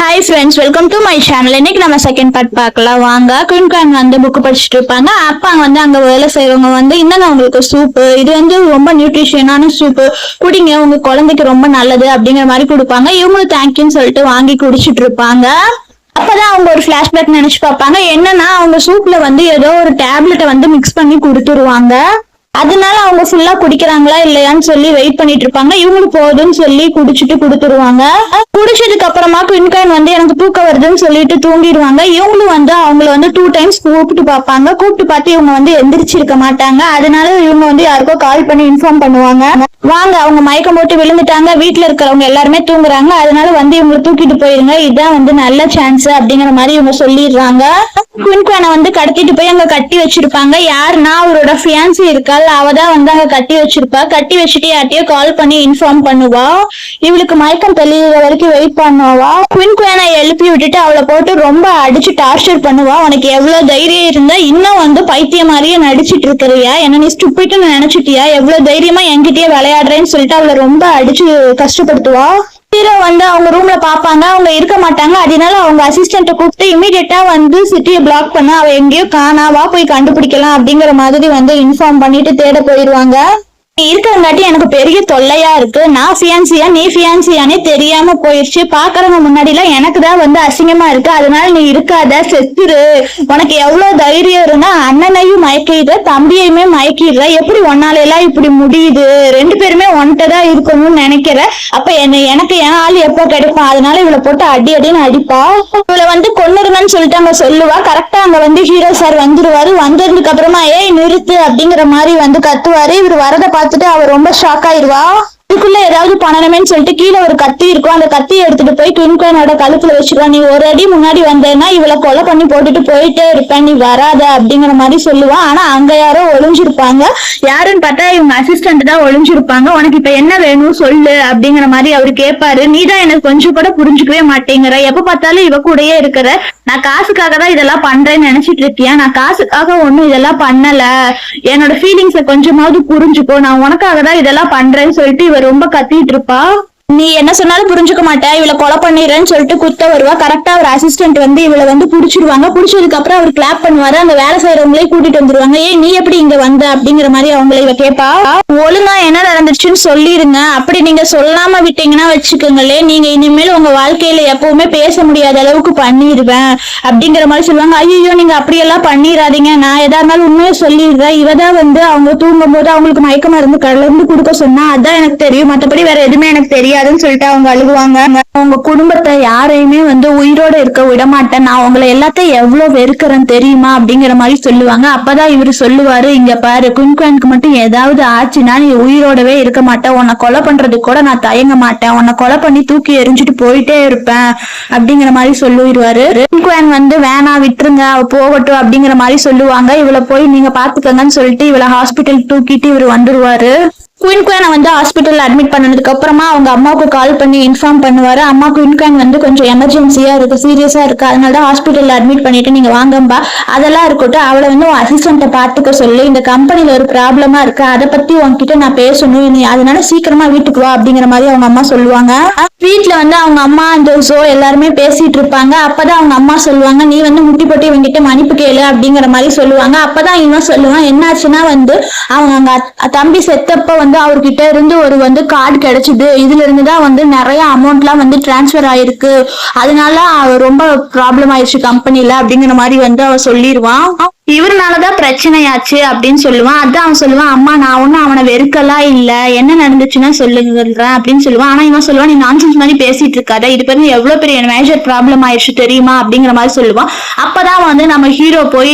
Hi friends, welcome to my channel. இன்னைக்கு நம்ம second part பார்க்கலாம் வாங்க. குயின் வந்து புக் படிச்சுட்டு இருப்பாங்க. அப்பா அங்க வேலை செய்யறவங்க இந்தாங்க உங்களுக்கு சூப்பு, இது ரொம்ப நியூட்ரிஷனான சூப்பு, குடிங்க, உங்க குழந்தைக்கு ரொம்ப நல்லது அப்படிங்கிற மாதிரி கொடுப்பாங்க. இவங்களும் தேங்க்யூன்னு சொல்லிட்டு வாங்கி குடிச்சிட்டு இருப்பாங்க. அப்பதான் அவங்க ஒரு பிளாஷ்பேக் நினைச்சு பார்ப்பாங்க. என்னன்னா அவங்க சூப்ல ஏதோ ஒரு டேப்லெட்டை மிக்ஸ் பண்ணி கொடுத்துருவாங்க. அதனால அவங்க ஃபுல்லா குடிக்கிறாங்களா இல்லையான்னு சொல்லி வெயிட் பண்ணிட்டு இருப்பாங்க. இவங்களுக்கு போதும்னு சொல்லி குடிச்சிட்டு கொடுத்துருவாங்க. குடிச்சதுக்கு அப்புறமா குயின் எனக்கு தூக்கம் வருதுன்னு சொல்லிட்டு தூங்கிடுவாங்க. இவங்களும் அவங்கள 2 டைம்ஸ் கூப்பிட்டு பார்ப்பாங்க. கூப்பிட்டு பார்த்து இவங்க எந்திரிச்சிருக்க மாட்டாங்க. அதனால இவங்க யாருக்கோ கால் பண்ணி இன்ஃபார்ம் பண்ணுவாங்க, வாங்க அவங்க மயக்கம் போட்டு விழுந்துட்டாங்க, வீட்டுல இருக்கிறவங்க எல்லாருமே தூங்குறாங்க, அதனால இவங்களை தூக்கிட்டு போயிருங்க, இதுதான் நல்ல சான்ஸ் அப்படிங்கிற மாதிரி இவங்க சொல்லிடுறாங்க. குயின் கடத்திட்டு போய் அங்க கட்டி வச்சிருப்பாங்க. யாருன்னா அவரோட ஃபியான்சி இருக்கா, அவதான் அங்க கட்டி வச்சிருப்பா. கட்டி வச்சுட்டு யார்ட்டையோ கால் பண்ணி இன்ஃபார்ம் பண்ணுவா. இவளுக்கு மயக்கம் தெளிகிற வரைக்கும் வெயிட் பண்ணுவா. குயினை எழுப்பி விட்டுட்டு அவளை போட்டு ரொம்ப அடிச்சு டார்ச்சர் பண்ணுவா. உனக்கு எவ்வளவு தைரியம் இருந்தா இன்னும் பைத்திய மாதிரியே நடிச்சிட்டு இருக்கிறியா, என்ன நீ ஸ்டூபிட்னு நினைச்சிட்டியா, எவ்வளவு தைரியமா என்கிட்டயே விளையாடுறேன்னு சொல்லிட்டு அவளை ரொம்ப அடிச்சு கஷ்டப்படுத்துவா. ஹீரோ அவங்க ரூம்ல பாப்பாங்க, அவங்க இருக்க மாட்டாங்க. அதனால அவங்க அசிஸ்டன்ட கூப்பிட்டு இமீடியட்டா சிட்டியை பிளாக் பண்ண, அவ எங்கேயோ காணாவா, போய் கண்டுபிடிக்கலாம் அப்படிங்கிற மாதிரி இன்ஃபார்ம் பண்ணிட்டு தேட போயிருவாங்க. நீ இருக்கிறங்காட்டி எனக்கு பெரிய தொல்லையா இருக்கு, நான் ஃபியான்சியா நீ ஃபியான்சியானே தெரியாம போயிடுச்சு, பாக்குறவங்க முன்னாடி எல்லாம் எனக்கு தான் அசிங்கமா இருக்கு, அதனால நீ இருக்காத, செத்துரு, உனக்கு எவ்வளவு தைரியம் இருந்தா அண்ணனையும் மயக்கிடுற தம்பியையுமே மயக்கிடுற, எப்படி ஒன்னால எல்லாம் இப்படி முடியுது, 2 பேருமே ஒன்ட்டதான் இருக்கணும்னு நினைக்கிற, அப்ப எனக்கு என் ஆள் எப்ப கிடைக்கும், அதனால இவளை போட்டு அடி அடின்னு அடிப்பா. இவளை கொன்னுருங்கன்னு சொல்லிட்டு அங்க சொல்லுவா. கரெக்டா அங்க ஹீரோ சார் வந்துருவாரு. வந்ததுக்கு அப்புறமா ஏய் நிறுத்து அப்படிங்கிற மாதிரி கத்துவாரு. இவர் வரத பார்த்துட்டு அவர் ரொம்ப ஷாக் ஆயிருவா. இதுக்குள்ள ஏதாவது பண்ணணுமேன்னு சொல்லிட்டு கீழே ஒரு கத்தி இருக்கும், அந்த கத்தியை எடுத்துட்டு போய் குயினோட கழுத்துல வச்சிருவா. நீ ஒரு அடி முன்னாடி வந்தேன்னா இவளை கொலை பண்ணி போட்டுட்டு போயிட்டே இருப்பேன், நீ வராத அப்படிங்கிற மாதிரி சொல்லுவா. ஆனா அங்க யாரோ ஒளிஞ்சிருப்பாங்க. யாருன்னு பார்த்தா இவங்க அசிஸ்டன்ட் தான் ஒளிஞ்சிருப்பாங்க. உனக்கு இப்ப என்ன வேணும் சொல்லு அப்படிங்கிற மாதிரி அவரு கேட்பாரு. நீ தான் எனக்கு கொஞ்சம் கூட புரிஞ்சுக்கவே மாட்டேங்கிற, எப்ப பார்த்தாலும் இவ கூடயே இருக்கிற, நான் காசுக்காக தான் இதெல்லாம் பண்றேன்னு நினைச்சிட்டு இருக்கியா, நான் காசுக்காக ஒண்ணும் இதெல்லாம் பண்ணல, என்னோட ஃபீலிங்ஸ கொஞ்சமாவது புரிஞ்சுக்கோ, நான் உனக்காக தான் இதெல்லாம் பண்றேன்னு சொல்லிட்டு இவ ரொம்ப கத்திட்டு இருப்பா. நீ என்ன சொன்னாலும் புரிஞ்சுக்க மாட்டேன், இவளை கொலை பண்ணிடுறேன்னு சொல்லிட்டு குத்த வருவா. கரெக்டா ஒரு அசிஸ்டன்ட் இவளை புடிச்சிருவாங்க. புடிச்சதுக்கு அப்புறம் அவர் கிளாப் பண்ணுவாரு. அங்க வேலை செய்யறவங்களே கூட்டிட்டு வந்துருவாங்க. ஏய் நீ எப்படி இங்க வந்த அப்படிங்கிற மாதிரி அவங்களை இவ கேப்பா. ஒழுங்கா என்ன நடந்துச்சுன்னு சொல்லிருங்க, அப்படி நீங்க சொல்லாம விட்டீங்கன்னா வச்சுக்கோங்களே, நீங்க இனிமேல் உங்க வாழ்க்கையில எப்பவுமே பேச முடியாத அளவுக்கு பண்ணிடுவேன் அப்படிங்கிற மாதிரி சொல்லுவாங்க. ஐயோ நீங்க அப்படியெல்லாம் பண்ணிடாதீங்க, நான் எதா இருந்தாலும் உண்மையை சொல்லிடுறேன், இவதான் அவங்க தூங்கும் போது அவங்களுக்கு மயக்க மருந்து கலந்து கொடுக்க சொன்னா அதான் எனக்கு தெரியும், மற்றபடி வேற எதுவுமே எனக்கு தெரியாது சொல்லிட்டு அவங்க அழுகுவாங்க. அவங்க குடும்பத்தை யாரையுமே உயிரோட இருக்க விட மாட்டேன், நான் உங்களை எல்லாத்தையும் எவ்வளவு வெறுக்கிறேன் தெரியுமா அப்படிங்கிற மாதிரி சொல்லுவாங்க. அப்பதான் இவரு சொல்லுவாரு, இங்க பாரு குயினுக்கு மட்டும் ஏதாவது ஆச்சுன்னா நீ உயிரோடவே இருக்க மாட்டேன், உன்னை கொலை பண்றதுக்கு கூட நான் தயங்க மாட்டேன், உன்னை கொலை பண்ணி தூக்கி எரிஞ்சுட்டு போயிட்டே இருப்பேன் அப்படிங்கிற மாதிரி சொல்லிடுவாரு. குயின் வேணா விட்டுருங்க அவ போகட்டும் அப்படிங்கிற மாதிரி சொல்லுவாங்க. இவளை போய் நீங்க பாத்துக்கங்கன்னு சொல்லிட்டு இவளை ஹாஸ்பிட்டல் தூக்கிட்டு இவரு வந்துருவாரு. குயினை ஹாஸ்பிட்டல் அட்மிட் பண்ணதுக்கு அப்புறமா அவங்க அம்மாவுக்கு கால் பண்ணி இன்ஃபார்ம் பண்ணுவாரு. அம்மா குயின் கொஞ்சம் எமர்ஜென்சியா இருக்கு, சீரியஸா இருக்கு, அதனால ஹாஸ்பிட்டல்ல அட்மிட் பண்ணிட்டு நீங்க வாங்கம்பா, அதெல்லாம் இருக்கட்டும், அவளை அசிஸ்டன்ட்ட பாத்துக்க சொல்லி, இந்த கம்பெனில ஒரு ப்ராப்ளமா இருக்கு, அதை பத்தி உங்ககிட்ட நான் பேசணும், நீ அதனால சீக்கிரமா வீட்டுக்கு வா அப்படிங்கிற மாதிரி அவங்க அம்மா சொல்லுவாங்க. வீட்டுல அவங்க அம்மா அந்த ஜோ எல்லாருமே பேசிட்டு இருப்பாங்க. அப்பதான் அவங்க அம்மா சொல்லுவாங்க, நீ முட்டி போட்டு இவங்கிட்ட மன்னிப்பு கேளு அப்படிங்கிற மாதிரி சொல்லுவாங்க. அப்பதான் இவன் சொல்லுவான், என்னாச்சுன்னா அவங்க அங்க தம்பி செத்தப்ப அவர்கிட்ட இருந்து ஒரு கார்டு கிடைச்சது, இதுல இருந்துதான் நிறைய அமௌண்ட் எல்லாம் டிரான்ஸ்பர் ஆயிருக்கு, அதனால ரொம்ப ப்ராப்ளம் ஆயிடுச்சு கம்பெனில அப்படிங்கிற மாதிரி அவ சொல்லிடுவான். இவருனாலதான் பிரச்சனையாச்சு அப்படின்னு சொல்லுவான். அதான் அவன் சொல்லுவான், அம்மா நான் ஒன்னும் அவனை வெறுக்கலாம் இல்ல, என்ன நடந்துச்சுன்னா சொல்லுறேன் அப்படின்னு சொல்லுவான். ஆனா இவன் சொல்லுவான், நீ நான்சென்ஸ் மாதிரி பேசிட்டு இருக்காத, இது பேருந்து எவ்வளவு பெரிய மேஜர் ப்ராப்ளம் ஆயிடுச்சு தெரியுமா அப்படிங்கிற மாதிரி சொல்லுவான். அப்பதான் நம்ம ஹீரோ போய்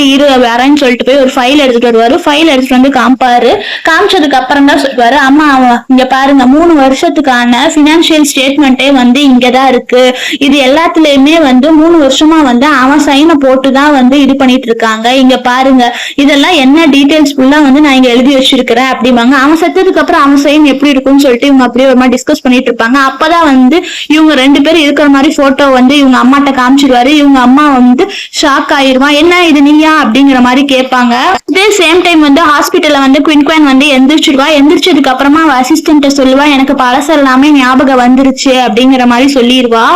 வரேன்னு சொல்லிட்டு போய் ஒரு ஃபைல் எடுத்துட்டு வருவாரு. ஃபைல் எடுத்துட்டு காமிப்பாரு. காமிச்சதுக்கு அப்புறம் தான் சொல்லுவாரு, அம்மா இங்க பாருங்க 3 வருஷத்துக்கான பினான்சியல் ஸ்டேட்மெண்டே இங்கதான் இருக்கு, இது எல்லாத்துலயுமே 3 வருஷமா அவன் சைனை போட்டுதான் இது பண்ணிட்டு இருக்காங்க, இங்க பாருங்க இதெல்லாம் என்ன டீடைல்ஸ் ஃபுல்லா நான் இங்க எழுதி வச்சிருக்கிறேன் அப்படிம்பாங்க. அவன் செத்ததுக்கு அப்புறம் அவன் சைன் எப்படி இருக்கும்னு சொல்லிட்டு இவங்க அப்படியே ஒரு மாதிரி டிஸ்கஸ் பண்ணிட்டு இருப்பாங்க. அப்பதான் இவங்க 2 பேரும் இருக்கிற மாதிரி போட்டோ இவங்க அம்மாட்ட காமிச்சிருவாரு. இவங்க அம்மா ஷாக் ஆயிருவான், என்ன இது நீயா அப்படிங்கிற மாதிரி கேட்பாங்க. இதே சேம் டைம் ஹாஸ்பிட்டல்ல குயின் எந்திரிச்சிருவா. எந்திரிச்சதுக்கு அப்புறமா அவ அசிஸ்டன்ட்ட சொல்லுவா, எனக்கு பழச எல்லாமே ஞாபகம் வந்துருச்சு அப்படிங்கிற மாதிரி சொல்லிடுவா.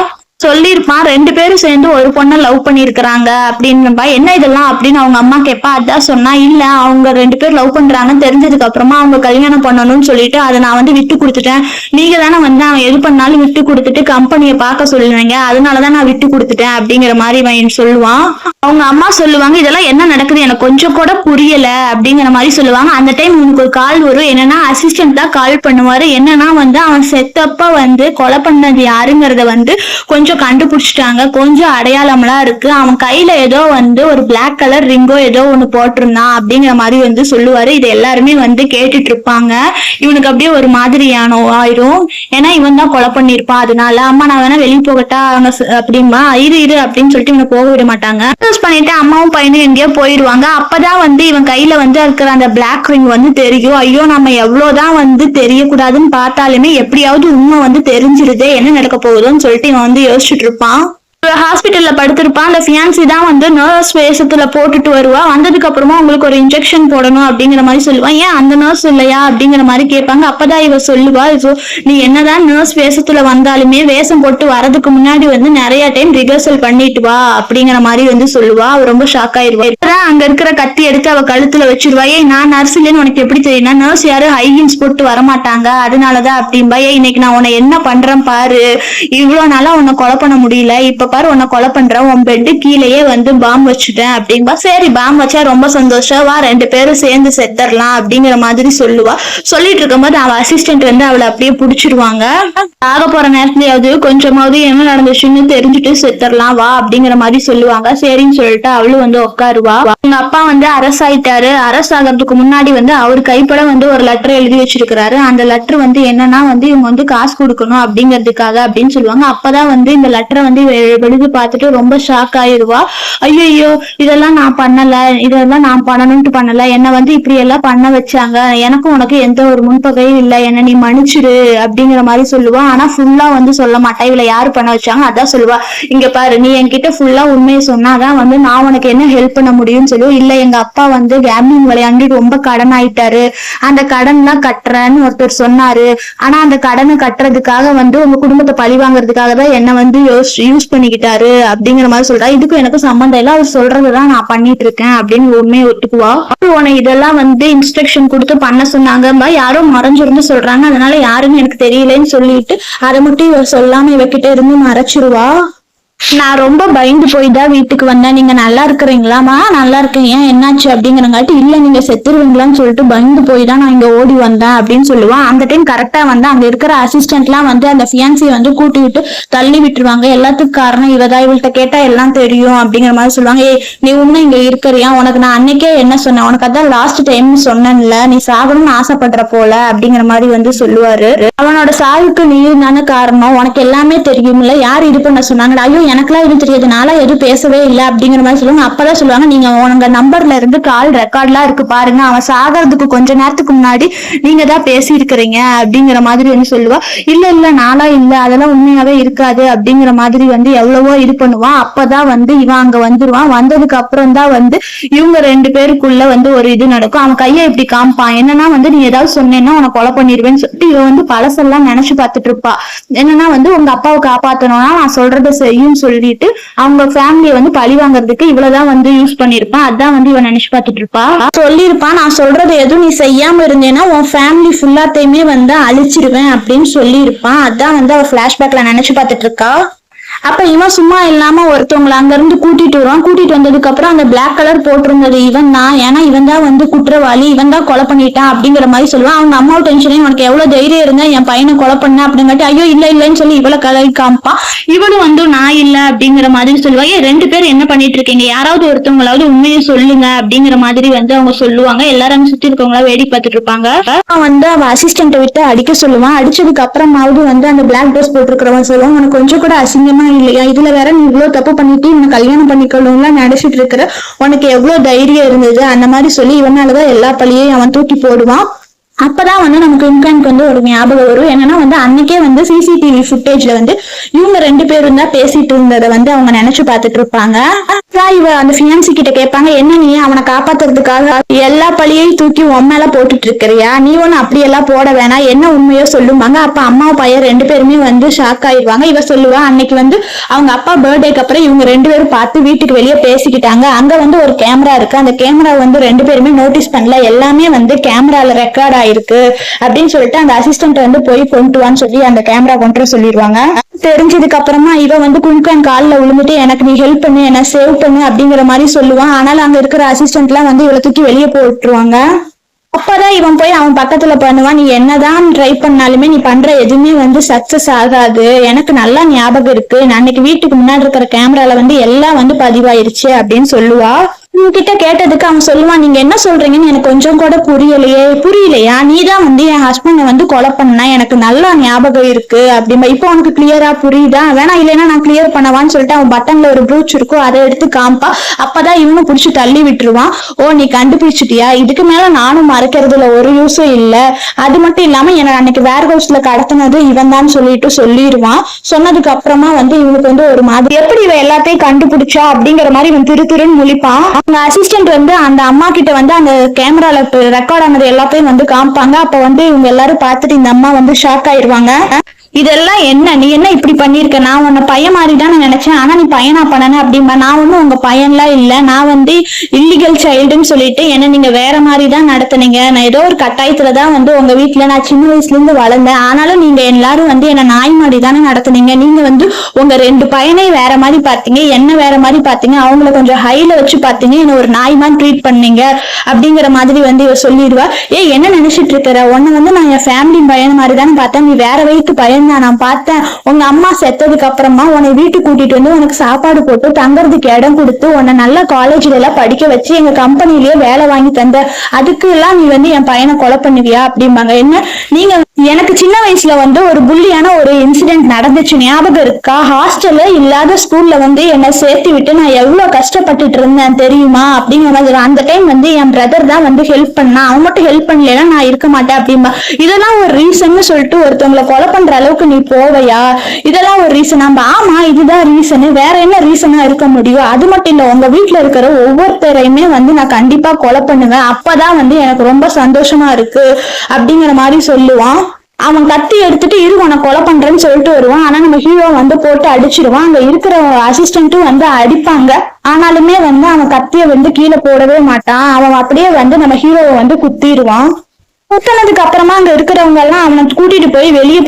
சொல்லியிருப்பான் 2 பேரும் சேர்ந்து ஒரு பொண்ணை லவ் பண்ணிருக்கிறாங்க அப்படின்பா. என்ன இதெல்லாம் அப்படின்னு அவங்க அம்மா கேட்பா. அதான் சொன்னா, இல்ல அவங்க 2 பேர் லவ் பண்றாங்கன்னு தெரிஞ்சதுக்கு அப்புறமா அவங்க கல்யாணம் பண்ணணும்னு சொல்லிட்டு அதை நான் வந்து விட்டு கொடுத்துட்டேன். நீங்க தானே வந்து அவன் எது பண்ணாலும் விட்டு கொடுத்துட்டு கம்பெனியை பார்க்க சொல்லுவீங்க, அதனாலதான் நான் விட்டு கொடுத்துட்டேன் அப்படிங்கிற மாதிரி இவன் சொல்லுவான். அவங்க அம்மா சொல்லுவாங்க, இதெல்லாம் என்ன நடக்குது எனக்கு கொஞ்சம் கூட புரியல அப்படிங்கிற மாதிரி சொல்லுவாங்க. அந்த டைம் உனக்கு ஒரு கால் வரும். என்னன்னா அசிஸ்டன்ட் தான் கால் பண்ணுவாரு. என்னன்னா வந்து அவன் செத்தப்ப வந்து கொலை பண்ணது யாருங்கிறத வந்து கொஞ்சம் கண்டுபிடிச்சிட்டாங்க. கொஞ்சம் அடையாளம்லாம் இருக்கு. அவன் கையில ஏதோ வந்து ஒரு பிளாக் கலர் ரிங்கோ ஏதோ ஒண்ணு போட்டிருந்தான் அப்படிங்கிற மாதிரி வந்து சொல்லுவாரு. இது எல்லாருமே வந்து கேட்டுட்டு இருப்பாங்க. இவனுக்கு அப்படியே ஒரு மாதிரியான ஆயிரும். ஏன்னா இவன் தான் கொலை பண்ணிருப்பான். அதனால அம்மா நான் வேணா வெளியே போகட்டா அவங்க அப்படின்பா. இரு அப்படின்னு சொல்லிட்டு இவனை போக விட மாட்டாங்க. பண்ணிட்டு அம்மாவும் பையனும் எங்கேயோ போயிடுவாங்க. அப்பதான் வந்து இவன் கையில வந்து இருக்கிற அந்த பிளாக் ரிங் வந்து தெரியும். ஐயோ நம்ம எவ்வளவுதான் வந்து தெரியக்கூடாதுன்னு பார்த்தாலுமே எப்படியாவது உண்மை வந்து தெரிஞ்சிருதே, என்ன நடக்க போகுதுன்னு சொல்லிட்டு இவன் வந்து யோசிச்சுட்டு இருப்பான். ஹாஸ்பிட்டல்ல படுத்திருப்பான். அந்த ஃபியான்சி தான் வந்து நர்ஸ் வேஷத்துல போட்டுட்டு வருவா. வந்ததுக்கு அப்புறமா உங்களுக்கு ஒரு இன்ஜெக்ஷன் போடணும் அப்படிங்கிற மாதிரி சொல்லுவான். ஏன் அந்த நர்ஸ் இல்லையா அப்படிங்கிற மாதிரி கேட்பாங்க. அப்பதான் இவ சொல்லுவா, நீ என்னதான் நர்ஸ் வேஷத்துல வந்தாலுமே வேஷம் போட்டு வரதுக்கு முன்னாடி வந்து நிறைய டைம் ரிஹர்சல் பண்ணிட்டு வா அப்படிங்கிற மாதிரி வந்து சொல்லுவா. அவ ரொம்ப ஷாக் ஆயிருவா. அங்க இருக்கிற கத்தி எடுத்து அவ கழுத்துல வச்சிருவா. நான் நர்ஸ் இல்லைன்னு உனக்கு எப்படி தெரியும்னா, நர்ஸ் யாரும் ஹை ஹீல்ஸ் போட்டு வரமாட்டாங்க, அதனாலதான் அப்படின்பா. இன்னைக்கு நான் உன்னை என்ன பண்றேன் பாரு, இவ்வளவு நாளா உன்னை கொலை பண்ண முடியல, இப்ப பாரு உன்னை கொலை பண்றேன், உன் பெட்டு கீழேயே வந்து பாம்பு வச்சுட்டேன் அப்படின்பா. சரி பாம்பு வச்சா ரொம்ப சந்தோஷம், வா 2 பேரும் சேர்ந்து செத்துறலாம் அப்படிங்கிற மாதிரி சொல்லுவா. சொல்லிட்டு இருக்கும்போது அவ அசிஸ்டன்ட் வந்து அவளை அப்படியே புடிச்சிருவாங்க. ஆக போற நேரத்துலயாவது கொஞ்சமாவது என்ன நடந்துச்சுன்னு தெரிஞ்சுட்டு செத்துறலாம் வா அப்படிங்கிற மாதிரி சொல்லுவாங்க. சரின்னு சொல்லிட்டு அவளும் வந்து உட்காருவா. உங்க அப்பா வந்து அரசாயிட்டாரு. அரசாகிறதுக்கு முன்னாடி வந்து அவர் கைப்பட வந்து ஒரு லெட்டர் எழுதி வச்சிருக்கிறாரு. அந்த லெட்டர் வந்து என்னன்னா வந்து இவங்க வந்து காசு கொடுக்கணும் அப்படிங்கிறதுக்காக அப்படின்னு சொல்லுவாங்க. அப்பதான் வந்து இந்த லெட்டரை வந்து எழுதி பார்த்துட்டு ரொம்ப ஷாக் ஆயிடுவா. ஐயோ இதெல்லாம் நான் பண்ணல, இதெல்லாம் நான் பண்ணணும்ட்டு பண்ணல, என்ன வந்து இப்படி எல்லாம் பண்ண வச்சாங்க, எனக்கும் உனக்கு எந்த ஒரு முன்பகையும் இல்லை, என்ன நீ மன்னிச்சிடு அப்படிங்கிற மாதிரி சொல்லுவா. ஆனா ஃபுல்லா வந்து சொல்ல மாட்டா. இவளை யாரு பண்ண வச்சாங்க அதான் சொல்லுவா. இங்க பாரு, நீ என்கிட்ட ஃபுல்லா உண்மையை சொன்னாதான் வந்து நான் உனக்கு என்ன ஹெல்ப் பண்ண முடியும்னு சொல்லுவோம். இல்ல எங்க அப்பா வந்து கேம்பிங் விளையாண்டு ரொம்ப கடன் ஆயிட்டாரு, அந்த கடன் எல்லாம் கட்டுறேன்னு ஒருத்தர் சொன்னாரு. ஆனா அந்த கடனை கட்டுறதுக்காக வந்து உங்க குடும்பத்தை பழி வாங்குறதுக்காக தான் என்ன வந்து யூஸ் பண்ணிக்கிட்டாரு அப்படிங்கிற மாதிரி சொல்றா. இதுக்கும் எனக்கு சம்பந்தம் இல்ல, அவர் சொல்றதுதான் நான் பண்ணிட்டு இருக்கேன் அப்படின்னு உண்மையை ஒத்துக்குவா. உன இதெல்லாம் வந்து இன்ஸ்ட்ரக்ஷன் கொடுத்து பண்ண சொன்னாங்க, யாரோ மறைஞ்சிருந்து சொல்றாங்க, அதனால யாருன்னு எனக்கு தெரியலன்னு சொல்லிட்டு அதை மட்டும் இவ சொல்லாம இவகிட்ட இருந்து மறைச்சிருவா. நான் ரொம்ப பயந்து போய் தான் வீட்டுக்கு வந்தேன். நீங்க நல்லா இருக்கிறீங்களாமா? நல்லா இருக்கேன். ஏன் என்னாச்சு அப்படிங்கிறங்காட்டி, இல்ல நீங்க செத்துருவீங்களான்னு சொல்லிட்டு பயந்து போய் தான் நான் இங்க ஓடி வந்தேன் அப்படின்னு சொல்லுவான். அந்த டைம் கரெக்டா வந்து அங்க இருக்கிற அசிஸ்டன்ட் எல்லாம் வந்து அந்த ஃபியான்சியை வந்து கூட்டி விட்டு தள்ளி விட்டுருவாங்க. எல்லாத்துக்கும் காரணம் இவதான், இவள்கிட்ட கேட்டா எல்லாம் தெரியும் அப்படிங்கிற மாதிரி சொல்லுவாங்க. நீ உன்ன இங்க இருக்கிறியா? உனக்கு நான் அன்னைக்கே என்ன சொன்னேன், உனக்கு அதான் லாஸ்ட் டைம் சொன்னேன்ல, நீ சாகணும்னு ஆசைப்படுற போல அப்படிங்கிற மாதிரி வந்து சொல்லுவாரு. அவனோட சாவுக்கு நீ தானே காரணம், உனக்கு எல்லாமே தெரியும்ல, யார் இது பண்ண சொன்னாங்க? ஐயோ எனக்குலாம் இது தெரியாதுனால எதுவும் பேசவே இல்லை அப்படிங்கிற மாதிரி சொல்லுவாங்க. அப்பதான் சொல்லுவாங்க, நீங்க உங்க நம்பர்ல இருந்து கால் ரெக்கார்ட்லாம் இருக்கு பாருங்க, அவன் சாகிறதுக்கு கொஞ்ச நேரத்துக்கு முன்னாடி நீங்க தான் பேசியிருக்கிறீங்க அப்படிங்கிற மாதிரி வந்து சொல்லுவா. இல்ல நாளா இல்ல, அதெல்லாம் உண்மையாவே இருக்காது அப்படிங்கிற மாதிரி வந்து எவ்வளவோ இது பண்ணுவான். அப்பதான் வந்து இவன் அங்க வந்துருவான். வந்ததுக்கு அப்புறம் தான் வந்து இவங்க 2 பேருக்குள்ள வந்து ஒரு இது நடக்கும். அவன் கையை இப்படி காமிப்பான். என்னன்னா வந்து நீ ஏதாவது சொன்னேன்னா உன கொலை பண்ணிடுவேன்னு சொல்லிட்டு இவன் வந்து பழசெல்லாம் நினைச்சு பார்த்துட்டு இருப்பா. என்னன்னா வந்து உங்க அப்பாவை காப்பாத்தணும்னா நான் சொல்றதை செய்யும் சொல்லிட்டு அவங்க ஃபேமிலியை வந்து பழி வாங்குறதுக்கு இவ்வளவுதான் வந்து யூஸ் பண்ணிருப்பான். அதான் வந்து இவன் நினைச்சு பார்த்துட்டு இருப்பா. சொல்லியிருப்பான், நான் சொல்றது எதுவும் நீ செய்யாம இருந்தேன்னா உன் ஃபேமிலி ஃபுல்லாத்தையுமே வந்து அழிச்சிருவேன் அப்படின்னு சொல்லியிருப்பான். அதான் வந்து அவ பிளாஷ்பேக்ல நினைச்சு பார்த்துட்டு இருக்கா. அப்ப இவன் சும்மா இல்லாம ஒருத்தவங்களை அங்க இருந்து கூட்டிட்டு வருவான். கூட்டிட்டு வந்ததுக்கு அப்புறம் அந்த பிளாக் கலர் போட்டிருந்தது இவன் தான், ஏன்னா இவன் தான் வந்து குற்றவாளி, இவன் தான் கொலை பண்ணிட்டான் அப்படிங்கிற மாதிரி சொல்லுவான். அவங்க அம்மாவும் டென்ஷனே, உனக்கு எவ்வளவு தைரியம் இருந்தா என் பையனை கொலை பண்ண அப்படிங்காட்டி, ஐயோ இல்லைன்னு சொல்லி இவளை கலை காமிப்பான். இவனும் வந்து நான் இல்ல அப்படிங்கிற மாதிரி சொல்லுவாங்க. 2 பேரும் என்ன பண்ணிட்டு இருக்கீங்க, யாராவது ஒருத்தவங்களாவது உண்மையை சொல்லுங்க அப்படிங்கிற மாதிரி வந்து அவங்க சொல்லுவாங்க. எல்லாரும் சுத்தி இருக்கவங்களா வேடிக்கை பார்த்துட்டு இருப்பாங்க. அவன் வந்து அவ அசிஸ்டன்ட்டை விட்டு அடிக்க சொல்லுவான். அடிச்சதுக்கு அப்புறமாவது வந்து அந்த பிளாக் ட்ரெஸ் போட்டிருக்கிறவன் சொல்லுவான், உனக்கு கொஞ்சம் கூட அசிங்கமா இல்லையா, இதுல வேற நீ இவ்வளவு தப்பு பண்ணிட்டு இவனை கல்யாணம் பண்ணிக்கணும்லாம் நினைச்சிட்டு இருக்கிற, உனக்கு எவ்வளவு தைரியம் இருந்தது அந்த மாதிரி சொல்லி இவனாலதான் எல்லா பழியையும் அவன் தூக்கி போடுவான். அப்பதான் வந்து நமக்கு இன்கானுக்கு வந்து ஒரு ஞாபகம் வரும். என்னன்னா வந்து அன்னைக்கே வந்து சிசிடிவி ஃபுட்டேஜ்ல வந்து இவங்க 2 பேரும் தான் பேசிட்டு இருந்ததை வந்து அவங்க நினைச்சு பார்த்துட்டு இருப்பாங்க. இவ அந்த ஃபியான்சி கிட்ட கேட்பாங்க, என்ன நீ அவனை காப்பாத்துறதுக்காக எல்லா பழியையும் தூக்கி உன் மேல போட்டுட்டு இருக்கிறியா, நீ ஒண்ணு அப்படி எல்லாம் போட வேணாம், என்ன உண்மையோ சொல்லுவாங்க. அப்ப அம்மா பையன் ரெண்டு பேருமே வந்து ஷாக் ஆயிடுவாங்க. இவ சொல்லுவா, அன்னைக்கு வந்து அவங்க அப்பா பர்த்டேக்கு அப்புறம் இவங்க ரெண்டு பேரும் பார்த்து வீட்டுக்கு வெளியே பேசிக்கிட்டாங்க. அங்க வந்து ஒரு கேமரா இருக்கு, அந்த கேமரா வந்து ரெண்டு பேருமே நோட்டீஸ் பண்ணல, எல்லாமே வந்து கேமரால ரெக்கார்ட் ஆயிருக்கு அப்படின்னு சொல்லிட்டு அந்த அசிஸ்டன்ட் வந்து போய் கொண்டு வான்னு சொல்லி அந்த கேமரா கொண்டு சொல்லிடுவாங்க. தெரிஞ்சதுக்கு அப்புறமா இவ வந்து குயின்கான் காலில் விழுந்துட்டு எனக்கு நீ ஹெல்ப் பண்ணு, என்ன சேவ் பண்ணு அப்படிங்கிற மாதிரி சொல்லுவான். ஆனால் அங்க இருக்கிற அசிஸ்டன்ட் எல்லாம் வந்து இவளை தூக்கி வெளியே போட்டுருவாங்க. அப்பதான் இவன் போய் அவன் பக்கத்துல பண்ணுவான், நீ என்னதான் ட்ரை பண்ணாலுமே நீ பண்ற எதுவுமே வந்து சக்சஸ் ஆகாது, எனக்கு நல்லா ஞாபகம் இருக்கு, நான் அன்னைக்கு வீட்டுக்கு முன்னாடி இருக்கிற கேமரால வந்து எல்லாம் வந்து பதிவாயிருச்சு அப்படின்னு சொல்லுவா. உங்ககிட்ட கேட்டதுக்கு அவன் சொல்லுவான், நீங்க என்ன சொல்றீங்கன்னு எனக்கு கொஞ்சம் கூட புரியலையா, நீதான் வந்து என் ஹஸ்பண்ட வந்து கொலை பண்ண எனக்கு நல்லா ஞாபகம் இருக்கு அப்படின்பா. இப்போ உனக்கு கிளியரா புரியுதா, வேணா இல்லைன்னா நான் கிளியர் பண்ணவான்னு சொல்லிட்டு அவன் பட்டன்ல ஒரு ப்ரூச் இருக்கும், அதை எடுத்து காம்பா. அப்பதான் இவனும் புடிச்சு தள்ளி விட்டுருவான். ஓ நீ கண்டுபிடிச்சிட்டியா, இதுக்கு மேல நானும் மறைக்கிறதுல ஒரு யூஸும் இல்ல, அது மட்டும் இல்லாம என்ன அன்னைக்கு வேர் ஹவுஸ்ல கடத்தினது இவன் தான் சொல்லிட்டு சொல்லிடுவான். சொன்னதுக்கு அப்புறமா வந்து இவனுக்கு வந்து ஒரு மாதிரி எப்படி இவன் எல்லாத்தையும் கண்டுபிடிச்சா அப்படிங்கிற மாதிரி இவன் திருன்னு முழிப்பான். அவங்க அசிஸ்டன்ட் வந்து அந்த அம்மா கிட்ட வந்து அந்த கேமரால ரெக்கார்ட் ஆனது எல்லாத்தையும் வந்து காமிப்பாங்க. அப்ப வந்து இவங்க எல்லாரும் பார்த்துட்டு இந்த அம்மா வந்து ஷாக் ஆயிருவாங்க. இதெல்லாம் என்ன, நீ என்ன இப்படி பண்ணிருக்க, நான் உன்னை பையன் மாதிரி தான் நினைச்சேன், ஆனா நீ பையனா பண்ணன அப்படின்பா. நான் ஒன்னும் உங்க பையன்லாம் இல்ல, நான் வந்து இல்லீகல் சைல்டுன்னு சொல்லிட்டு என்ன நீங்க வேற மாதிரி தான் நடத்துனீங்க, நான் ஏதோ ஒரு கட்டாயத்துலதான் வந்து உங்க வீட்டுல நான் சின்ன வயசுல இருந்து வளர்ந்தேன், ஆனாலும் நீங்க எல்லாரும் வந்து என்ன நாய் மாதிரி தானே நடத்துனீங்க, நீங்க வந்து உங்க ரெண்டு பையனையும் வேற மாதிரி பாத்தீங்க, என்ன வேற மாதிரி பாத்தீங்க, அவங்கள கொஞ்சம் ஹைல வச்சு பாத்தீங்க, என்ன ஒரு நாய் மாதிரி ட்ரீட் பண்ணீங்க அப்படிங்கிற மாதிரி வந்து இவ சொல்லிடுவா. என்ன நினைச்சிட்டு இருக்கிற, உன்னை வந்து நான் என் ஃபேமிலி பையன் மாதிரி தானே பார்த்தேன், நீ வேற வயிற்று பையன் நான் பார்த்தேன், உங்க அம்மா செத்ததுக்கு அப்புறமா உன்னை வீட்டுக்கு கூட்டிட்டு வந்து உனக்கு சாப்பாடு போட்டு தங்கறதுக்கு இடம் கொடுத்து உன்னை நல்ல காலேஜ்ல எல்லாம் படிக்க வச்சு எங்க கம்பெனிலேயே வேலை வாங்கி தந்த, அதுக்கு எல்லாம் நீ வந்து என் பையனை கொலை பண்ணுவியா அப்படிம்பாங்க. என்ன நீங்க எனக்கு சின்ன வயசுல வந்து ஒரு புள்ளியான ஒரு இன்சிடென்ட் நடந்துச்சு ஞாபகம் இருக்கா, ஹாஸ்டல்ல இல்லாத ஸ்கூல்ல வந்து என்னை சேர்த்து விட்டு நான் எவ்வளவு கஷ்டப்பட்டுட்டு இருந்தேன் தெரியுமா அப்படிங்கிற மாதிரி. அந்த டைம் வந்து என் பிரதர் தான் வந்து ஹெல்ப் பண்ணா, அவன் மட்டும் ஹெல்ப் பண்ணலன்னா நான் இருக்க மாட்டேன் அப்படின்பா. இதெல்லாம் ஒரு ரீசன் சொல்லிட்டு ஒருத்தவங்களை கொலை பண்ற அளவுக்கு நீ போவையா, இதெல்லாம் ஒரு ரீசன். ஆமா இதுதான் ரீசனு, வேற என்ன ரீசனா இருக்க முடியும், அது மட்டும் இல்ல உங்க வீட்டுல இருக்கிற ஒவ்வொருத்தரையுமே வந்து நான் கண்டிப்பா கொலை பண்ணுவேன், அப்பதான் வந்து எனக்கு ரொம்ப சந்தோஷமா இருக்கு அப்படிங்கிற மாதிரி சொல்லுவான். அவன் கத்தி எடுத்துட்டு இரு உன்னை கொலை பண்றேன்னு சொல்லிட்டு வருவான். ஆனா நம்ம ஹீரோ வந்து போட்டு அடிச்சிருவான். அங்க இருக்கிற அசிஸ்டன்ட்டும் வந்து அடிப்பாங்க. ஆனாலுமே வந்து அவன் கத்திய வந்து கீழே போடவே மாட்டான். அவன் அப்படியே வந்து நம்ம ஹீரோவை வந்து குத்திடுவான். குத்தினதுக்கு அப்புறமா அங்க இருக்கிறவங்க எல்லாம் அவனை கூட்டிட்டு போய் வெளியே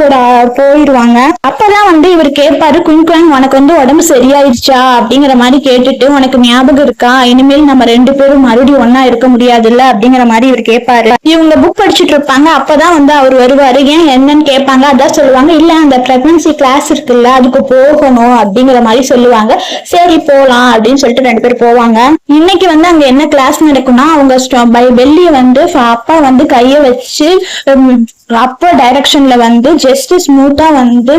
போயிடுவாங்க. அப்பதான் வந்து இவர் கேட்பாரு, குயின்குவாங் உனக்கு வந்து உடம்பு சரியாயிடுச்சா அப்படிங்கிற மாதிரி கேட்டுட்டு, உனக்கு ஞாபகம் இருக்கா இனிமேல் நம்ம ரெண்டு பேரும் மறுபடியும் ஒன்னா இருக்க முடியாதுல்ல அப்படிங்கிற மாதிரி இவர் கேட்பாரு. இவங்க புக் படிச்சுட்டு இருப்பாங்க. அப்பதான் வந்து அவர் வருவாரு. ஏன் என்னன்னு கேட்பாங்க. அதான் சொல்லுவாங்க, இல்ல அந்த பிரெக்னன்சி கிளாஸ் இருக்குல்ல அதுக்கு போகணும் அப்படிங்கிற மாதிரி சொல்லுவாங்க. சரி போலாம் அப்படின்னு சொல்லிட்டு ரெண்டு பேரும் போவாங்க. இன்னைக்கு வந்து அங்க என்ன கிளாஸ் நடக்கும்னா, அவங்க வெளியே வந்து அப்பா வந்து கைய வச்சு அப்போ டைரக்ஷன்ல வந்து ஜஸ்ட் ஸ்மூத்தா வந்து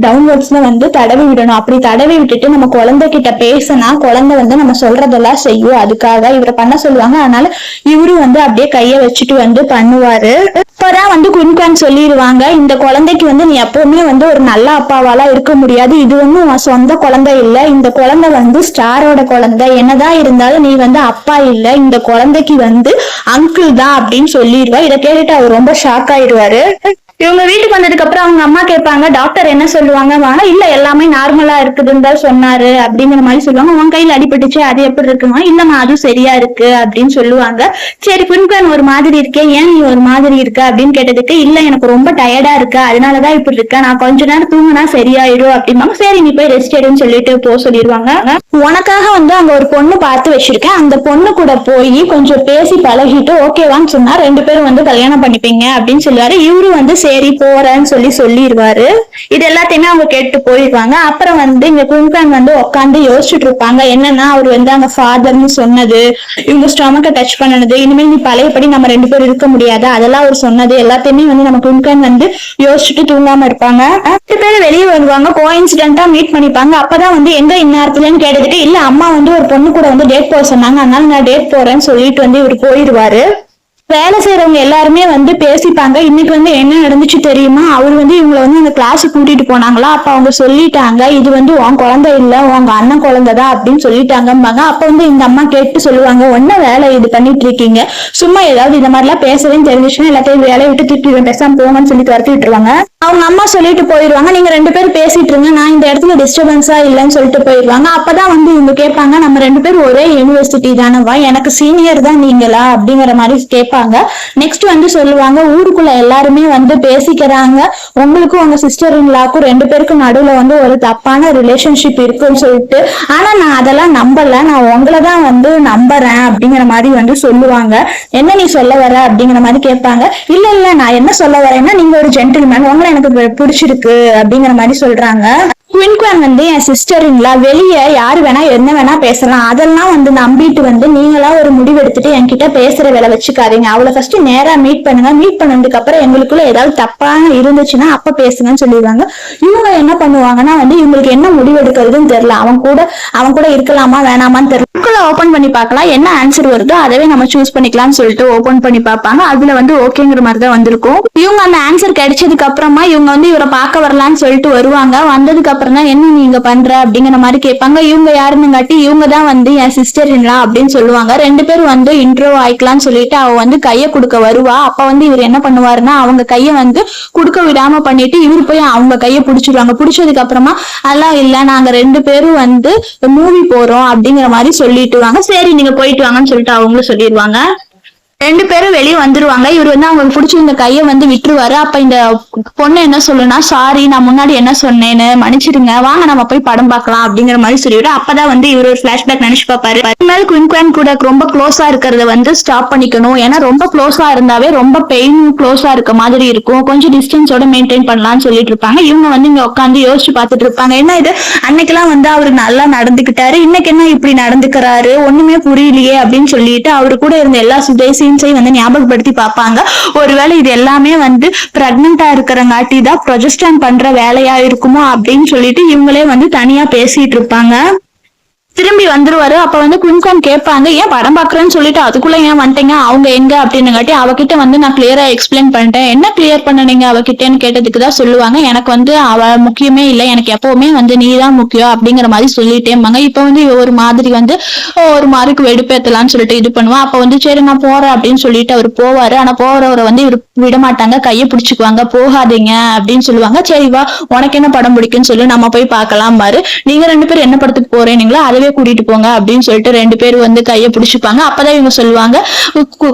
டவுன்வர்ட்ஸ்ல வந்து தடவி விடணும். அப்படி தடவி விட்டுட்டு நம்ம குழந்தை கிட்ட பேசினா குழந்தை வந்து நம்ம சொல்றதெல்லாம் செய்யும். அதுக்காக இவரை பண்ண சொல்லுவாங்க. அதனால இவரு வந்து அப்படியே கைய வச்சுட்டு வந்து பண்ணுவாரு. இப்பதான் வந்து குயின்குவான் சொல்லிடுவாங்க, இந்த குழந்தைக்கு வந்து நீ எப்பவுமே வந்து ஒரு நல்ல அப்பாவால இருக்க முடியாது, இது வந்து உன் சொந்த குழந்தை இல்ல, இந்த குழந்தை வந்து ஸ்டாரோட குழந்தை, என்னதான் இருந்தாலும் நீ வந்து அப்பா இல்ல, இந்த குழந்தைக்கு வந்து அங்கிள் தான் அப்படின்னு சொல்லிடுவா. இதை கேட்டுட்டு அவர் ரொம்ப ஷாக் ஆயிடுவாரு. இவங்க வீட்டுக்கு வந்ததுக்கு அப்புறம் அவங்க அம்மா கேட்பாங்க, டாக்டர் என்ன சொல்லுவாங்க, வாங்க இல்ல எல்லாமே நார்மலா இருக்குதுன்னு தான் சொன்னாரு அப்படிங்கிற மாதிரி சொல்லுவாங்க. உன் கையில அடிபட்டுச்சு அது எப்படி இருக்குமா, இல்லம்மா அதுவும் சரியா இருக்கு அப்படின்னு சொல்லுவாங்க. சரி குயின்குவான் ஒரு மாதிரி இருக்கே, ஏன் நீ ஒரு மாதிரி இருக்க அப்படின்னு கேட்டதுக்கு, இல்ல எனக்கு ரொம்ப டயர்டா இருக்கு அதனாலதான் இப்படி இருக்க, நான் கொஞ்ச நேரம் தூங்கினா சரியாயிடும் அப்படிம்பாங்க. சரி நீ போய் ரெஸ்ட் எடுன்னு சொல்லிட்டு போக சொல்லிடுவாங்க. உனக்காக வந்து அங்க ஒரு பொண்ணு பார்த்து வச்சிருக்கேன், அந்த பொண்ணு கூட போய் கொஞ்சம் பேசி பழகிட்டு ஓகேவான்னு சொன்னா ரெண்டு பேரும் வந்து கல்யாணம் பண்ணிப்பீங்க அப்படின்னு சொல்லுவாரு. இவரு வந்து சரி போறேன்னு சொல்லிடுவாரு. இது எல்லாத்தையுமே அவங்க கேட்டு போயிடுவாங்க. அப்புறம் வந்து இங்க குயின்குவான் வந்து உட்காந்து யோசிச்சுட்டு இருப்பாங்க. என்னன்னா அவர் வந்து அங்க ஃபாதர்னு சொன்னது, இவங்க ஸ்டொமக்க டச் பண்ணது, இனிமேல் நீ பழையபடி நம்ம ரெண்டு பேரும் இருக்க முடியாது அதெல்லாம் அவர் சொன்னது எல்லாத்தையுமே வந்து நம்ம குயின்குவான் வந்து யோசிச்சுட்டு தூங்காம இருப்பாங்க. ரெண்டு பேரும் வெளியே வருவாங்க. கோஇன்சிடென்ட்டா மீட் பண்ணிப்பாங்க. அப்பதான் வந்து எங்க இந்நேரத்துலன்னு கேட்டதுக்கு, இல்ல அம்மா வந்து ஒரு பொண்ணு கூட வந்து டேட் போக சொன்னாங்க, அதனால நான் டேட் போறேன்னு சொல்லிட்டு வந்து இவர் போயிடுவாரு. வேலை செய்யறவங்க எல்லாருமே வந்து பேசிப்பாங்க. இன்னைக்கு வந்து என்ன நடந்துச்சு தெரியுமா, அவர் வந்து இவங்களை வந்து அந்த கிளாஸுக்கு கூட்டிட்டு போனாங்களா, அப்ப அவங்க சொல்லிட்டாங்க இது வந்து உன் குழந்தை இல்ல உங்க அண்ணன் குழந்தைதான் அப்படின்னு சொல்லிட்டாங்கம்பாங்க. அப்ப வந்து இந்த அம்மா கேட்டு சொல்லுவாங்க, ஒன்ன வேலை இது பண்ணிட்டு இருக்கீங்க, சும்மா ஏதாவது இந்த மாதிரி எல்லாம் பேசவே தெரிஞ்சுச்சுன்னா எல்லாத்தையும் வேலையை விட்டு திட்டிடுவேன், பேசாம போங்கன்னு சொல்லி துரத்தி விட்டுருவாங்க. அவங்க அம்மா சொல்லிட்டு போயிடுவாங்க, நீங்க 2 பேரும் பேசிட்டு இருங்க, நான் இந்த இடத்துல டிஸ்டர்பன்ஸா இல்லைன்னு சொல்லிட்டு போயிடுவாங்க. அப்பதான் வந்து இவங்க கேட்பாங்க, நம்ம 2 பேரும் ஒரே யூனிவர்சிட்டி தானவா, எனக்கு சீனியர் தான் நீங்களா அப்படிங்கிற மாதிரி கேட்பாங்க. நெக்ஸ்ட் வந்து சொல்லுவாங்க, ஊருக்குள்ள எல்லாருமே வந்து பேசிக்கிறாங்க, உங்களுக்கும் உங்க சிஸ்டர் இன்லாக்கும் 2 பேருக்கும் நடுவுல வந்து ஒரு தப்பான ரிலேஷன்ஷிப் இருக்குன்னு சொல்லிட்டு, ஆனா நான் அதெல்லாம் நம்பல, நான் உங்களை தான் வந்து நம்புறேன் அப்படிங்கிற மாதிரி வந்து சொல்லுவாங்க. என்ன நீ சொல்ல வர அப்படிங்கிற மாதிரி கேட்பாங்க. இல்ல இல்ல நான் என்ன சொல்ல வரேன்னா, நீங்க ஒரு ஜென்டில்மேன், உங்களை எனக்கு பிடிச்சிருக்கு அப்படிங்கிற மாதிரி சொல்றாங்க. குயின்குவான் வந்து என் சிஸ்டர் இன்லா, வெளியே யாரு வேணா என்ன வேணா பேசலாம், அதெல்லாம் வந்து நம்பிட்டு வந்து நீங்களா ஒரு முடிவு எடுத்துட்டு என்கிட்ட பேசுற வேலை வச்சுக்காதீங்க, அவளை ஃபர்ஸ்ட் நேரா மீட் பண்ணுங்க, மீட் பண்ணதுக்கு அப்புறம் எங்களுக்குள்ள ஏதாவது தப்பான இருந்துச்சுன்னா அப்ப பேசுங்கன்னு சொல்லிடுவாங்க. இவங்க என்ன பண்ணுவாங்கன்னா வந்து இவங்களுக்கு என்ன முடிவு எடுக்கிறதுன்னு தெரியல, அவன் கூட இருக்கலாமா வேணாமான்னு தெரியல, ஓபன் பண்ணி பார்க்கலாம், என்ன ஆன்சர் வருதோ அதவே நம்ம சூஸ் பண்ணிக்கலாம்னு சொல்லிட்டு ஓபன் பண்ணி பார்ப்பாங்க. அதுல வந்து ஓகேங்கிற மாதிரி தான் வந்திருக்கும். இவங்க அந்த ஆன்சர் கிடைச்சதுக்கு அப்புறமா இவங்க வந்து இவரை பார்க்க வரலான்னு சொல்லிட்டு வருவாங்க. வந்ததுக்கு அப்புறம் தான் என்ன நீங்க பண்ற அப்படிங்கிற மாதிரி கேட்பாங்க. இவங்க யாருன்னு காட்டி இவங்க தான் வந்து என் சிஸ்டர் இன்லா அப்படின்னு சொல்லுவாங்க. 2 பேரும் வந்து இன்ட்ரோ ஆயிக்கலாம்னு சொல்லிட்டு அவ வந்து கையை கொடுக்க வருவா. அப்ப வந்து இவர் என்ன பண்ணுவாருன்னா, அவங்க கையை வந்து கொடுக்க விடாம பண்ணிட்டு இவர் போய் அவங்க கையை பிடிச்சிருவாங்க. பிடிச்சதுக்கு அப்புறமா அதெல்லாம் இல்ல, நாங்க 2 பேரும் வந்து மூவி போறோம் அப்படிங்கிற மாதிரி சொல்லிட்டு வாங்க, சரி நீங்க போயிட்டு வாங்கன்னு சொல்லிட்டு அவங்களும் சொல்லிடுவாங்க. 2 பேரும் வெளியே வந்துருவாங்க. இவர் வந்து அவங்களுக்கு பிடிச்சிருந்த கையை வந்து விட்டுருவாரு. அப்ப இந்த பொண்ணு என்ன சொல்லுனா, சாரி நான் முன்னாடி என்ன சொன்னேன்னு மன்னிச்சிருங்க, வாங்க நம்ம போய் படம் பார்க்கலாம் அப்படிங்கிற மாதிரி சொல்லிவிட்டு, அப்பதான் வந்து இவர் ஒரு பிளாஷ்பேக் நினைச்சு பார்ப்பாரு. இனிமேல் குயின்குவான் கூட ரொம்ப க்ளோஸா இருக்கிறத வந்து ஸ்டாப் பண்ணிக்கணும், ஏன்னா ரொம்ப க்ளோஸா இருந்தாவே ரொம்ப பெயின் க்ளோஸா இருக்க மாதிரி இருக்கும், கொஞ்சம் டிஸ்டன்ஸோட மெயின்டைன் பண்ணலாம்னு சொல்லிட்டு இருப்பாங்க. இவங்க வந்து இங்க உட்காந்து யோசிச்சு பார்த்துட்டு இருப்பாங்க, என்ன இது அன்னைக்கெல்லாம் வந்து அவரு நல்லா நடந்துக்கிட்டாரு, இன்னைக்கு என்ன இப்படி நடந்துக்கிறாரு, ஒண்ணுமே புரியலையே அப்படின்னு சொல்லிட்டு அவரு கூட இருந்த எல்லா சுதேசி வந்து ஞாபகப்படுத்தி பார்ப்பாங்க. ஒருவேளை இது எல்லாமே வந்து பிரெக்னண்டா இருக்கிறங்காட்டி தான் ப்ரொஜெஸ்டரான் பண்ற வேலையா இருக்குமோ அப்படின்னு சொல்லிட்டு இவங்களே வந்து தனியா பேசிட்டு இருப்பாங்க. திரும்பி வந்துருவாரு. அப்ப வந்து குயின்குவான் கேட்பாங்க, ஏன் படம் பாக்குறேன்னு சொல்லிட்டு அதுக்குள்ள ஏன் வந்துட்டீங்க, அவங்க எங்க அப்படின்னு காட்டி அவகிட்ட வந்து நான் கிளியரா எக்ஸ்பிளைன் பண்ணிட்டேன், என்ன கிளியர் பண்ணீங்க அவகிட்டன்னு கேட்டதுக்குதான் சொல்லுவாங்க, எனக்கு வந்து அவ முக்கியமே இல்லை, எனக்கு எப்பவுமே வந்து நீ தான் முக்கியம் அப்படிங்கிற மாதிரி சொல்லிட்டேம்பாங்க. இப்ப வந்து ஒரு மாதிரி வந்து ஒரு மாதிரிக்கு வெடுப்பேத்தலாம்னு சொல்லிட்டு இது பண்ணுவா. அப்ப வந்து சரி நான் போறேன் அப்படின்னு சொல்லிட்டு அவர் போவாரு. ஆனா போறவரை வந்து இவர் விட மாட்டாங்க, கையை பிடிச்சுக்குவாங்க, போகாதீங்க அப்படின்னு சொல்லுவாங்க. சரி வா உனக்கு என்ன படம் பிடிக்குன்னு சொல்லி நம்ம போய் பார்க்கலாம் பாரு, நீங்க 2 பேரும் என்ன படத்துக்கு போறேன்னீங்களா அதுவே கூட்டிட்டு போங்க அப்படின்னு சொல்லிட்டு 2 பேரும் வந்து கையை பிடிச்சுப்பாங்க. அப்பதான் இவங்க சொல்லுவாங்க,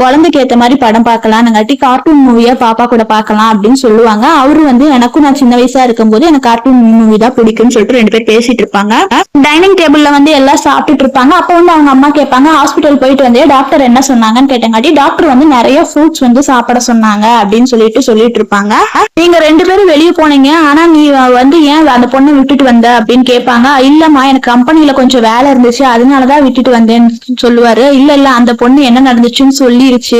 குழந்தைக்கு ஏத்த மாதிரி படம் பார்க்கலாம்ங்காட்டி கார்ட்டூன் மூவியா பாப்பா கூட பார்க்கலாம் அப்படின்னு சொல்லுவாங்க. அவரு வந்து எனக்கும் நான் சின்ன வயசா இருக்கும் போது எனக்கு கார்ட்டூன் மூவி தான் பிடிக்கும்னு சொல்லிட்டு 2 பேர் பேசிட்டு இருப்பாங்க. டைனிங் டேபிள்ல வந்து எல்லாம் சாப்பிட்டுட்டு இருப்பாங்க. அப்ப வந்து அவங்க அம்மா கேட்பாங்க, ஹாஸ்பிட்டல் போயிட்டு வந்து டாக்டர் என்ன சொன்னாங்கன்னு கேட்டங்காட்டி டாக்டர் வந்து நிறைய ஃப்ரூட்ஸ் வந்து சாப்பிட சொன்னாங்க அப்படின்னு சொல்லிட்டு இருப்பாங்க. நீங்க 2 பேரும் வெளியே போனீங்க, ஆனா நீ வந்து ஏன் அந்த பொண்ணை விட்டுட்டு வந்த அப்படின்னு கேட்பாங்க. இல்லம்மா எனக்கு கம்பெனில கொஞ்சம் வேலை இருந்துச்சு அதனாலதான் விட்டுட்டு வந்தேன்னு சொல்லுவாரு. இல்ல அந்த பொண்ணு என்ன நடந்துச்சுன்னு சொல்லிருச்சு,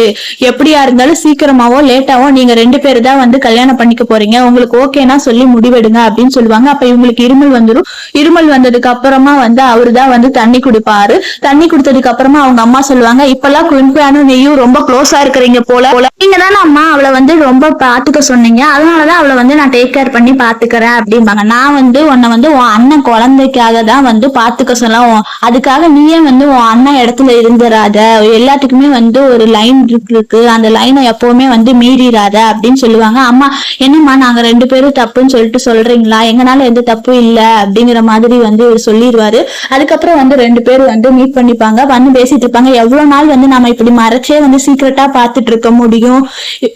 எப்படியா இருந்தாலும் சீக்கிரமாவோ லேட்டாவோ நீங்க 2 பேரு தான் வந்து கல்யாணம் பண்ணிக்க போறீங்க, உங்களுக்கு ஓகேனா சொல்லி முடிவெடுங்க அப்படின்னு சொல்லுவாங்க. அப்ப இவங்களுக்கு இருமல் வந்துடும். இருமல் வந்ததுக்கு அப்புறமா வந்து அவருதான் வந்து தண்ணி குடிப்பாரு. தண்ணி குடுத்ததுக்கு அப்புறமா அவங்க அம்மா சொல்லுவாங்க, இப்பெல்லாம் குயின்குவானும் நீயும் ரொம்ப க்ளோஸா இருக்கிறீங்க போல, நீங்க தானே அம்மா அவளை வந்து ரொம்ப பாத்துக்க சொன்னீங்க, அதனாலதான் அவளை வந்து நான் டேக் கேர் பண்ணி பாத்துக்கிறேன் அப்படிம்பாங்க. நான் வந்து உன்னை வந்து உன் அண்ணன் குழந்தைக்காக தான் வந்து பாத்துக்க சொல்ல, அதுக்காக நீயே வந்து உன் அண்ணன் இடத்துல இருந்துராத, எல்லாத்துக்குமே வந்து ஒரு லைன் இருக்கு, அந்த லைனை எப்பவுமே வந்து மீறிடாத அப்படின்னு சொல்லுவாங்க. அம்மா என்னம்மா நாங்க 2 பேரும் தப்புன்னு சொல்லிட்டு சொல்றீங்களா, எங்கனால எந்த தப்பும் இல்ல அப்படிங்கிற மாதிரி வந்து சொல்லிடுவாரு. அதுக்கப்புறம் வந்து 2 பேரும் வந்து மீட் பண்ணிப்பாங்க, வந்து பேசிட்டு இருப்பாங்க. எவ்வளவு நாள் வந்து நம்ம இப்படி மறைச்சே வந்து சீக்கிரட்டா பாத்துட்டு இருக்க முடியும்,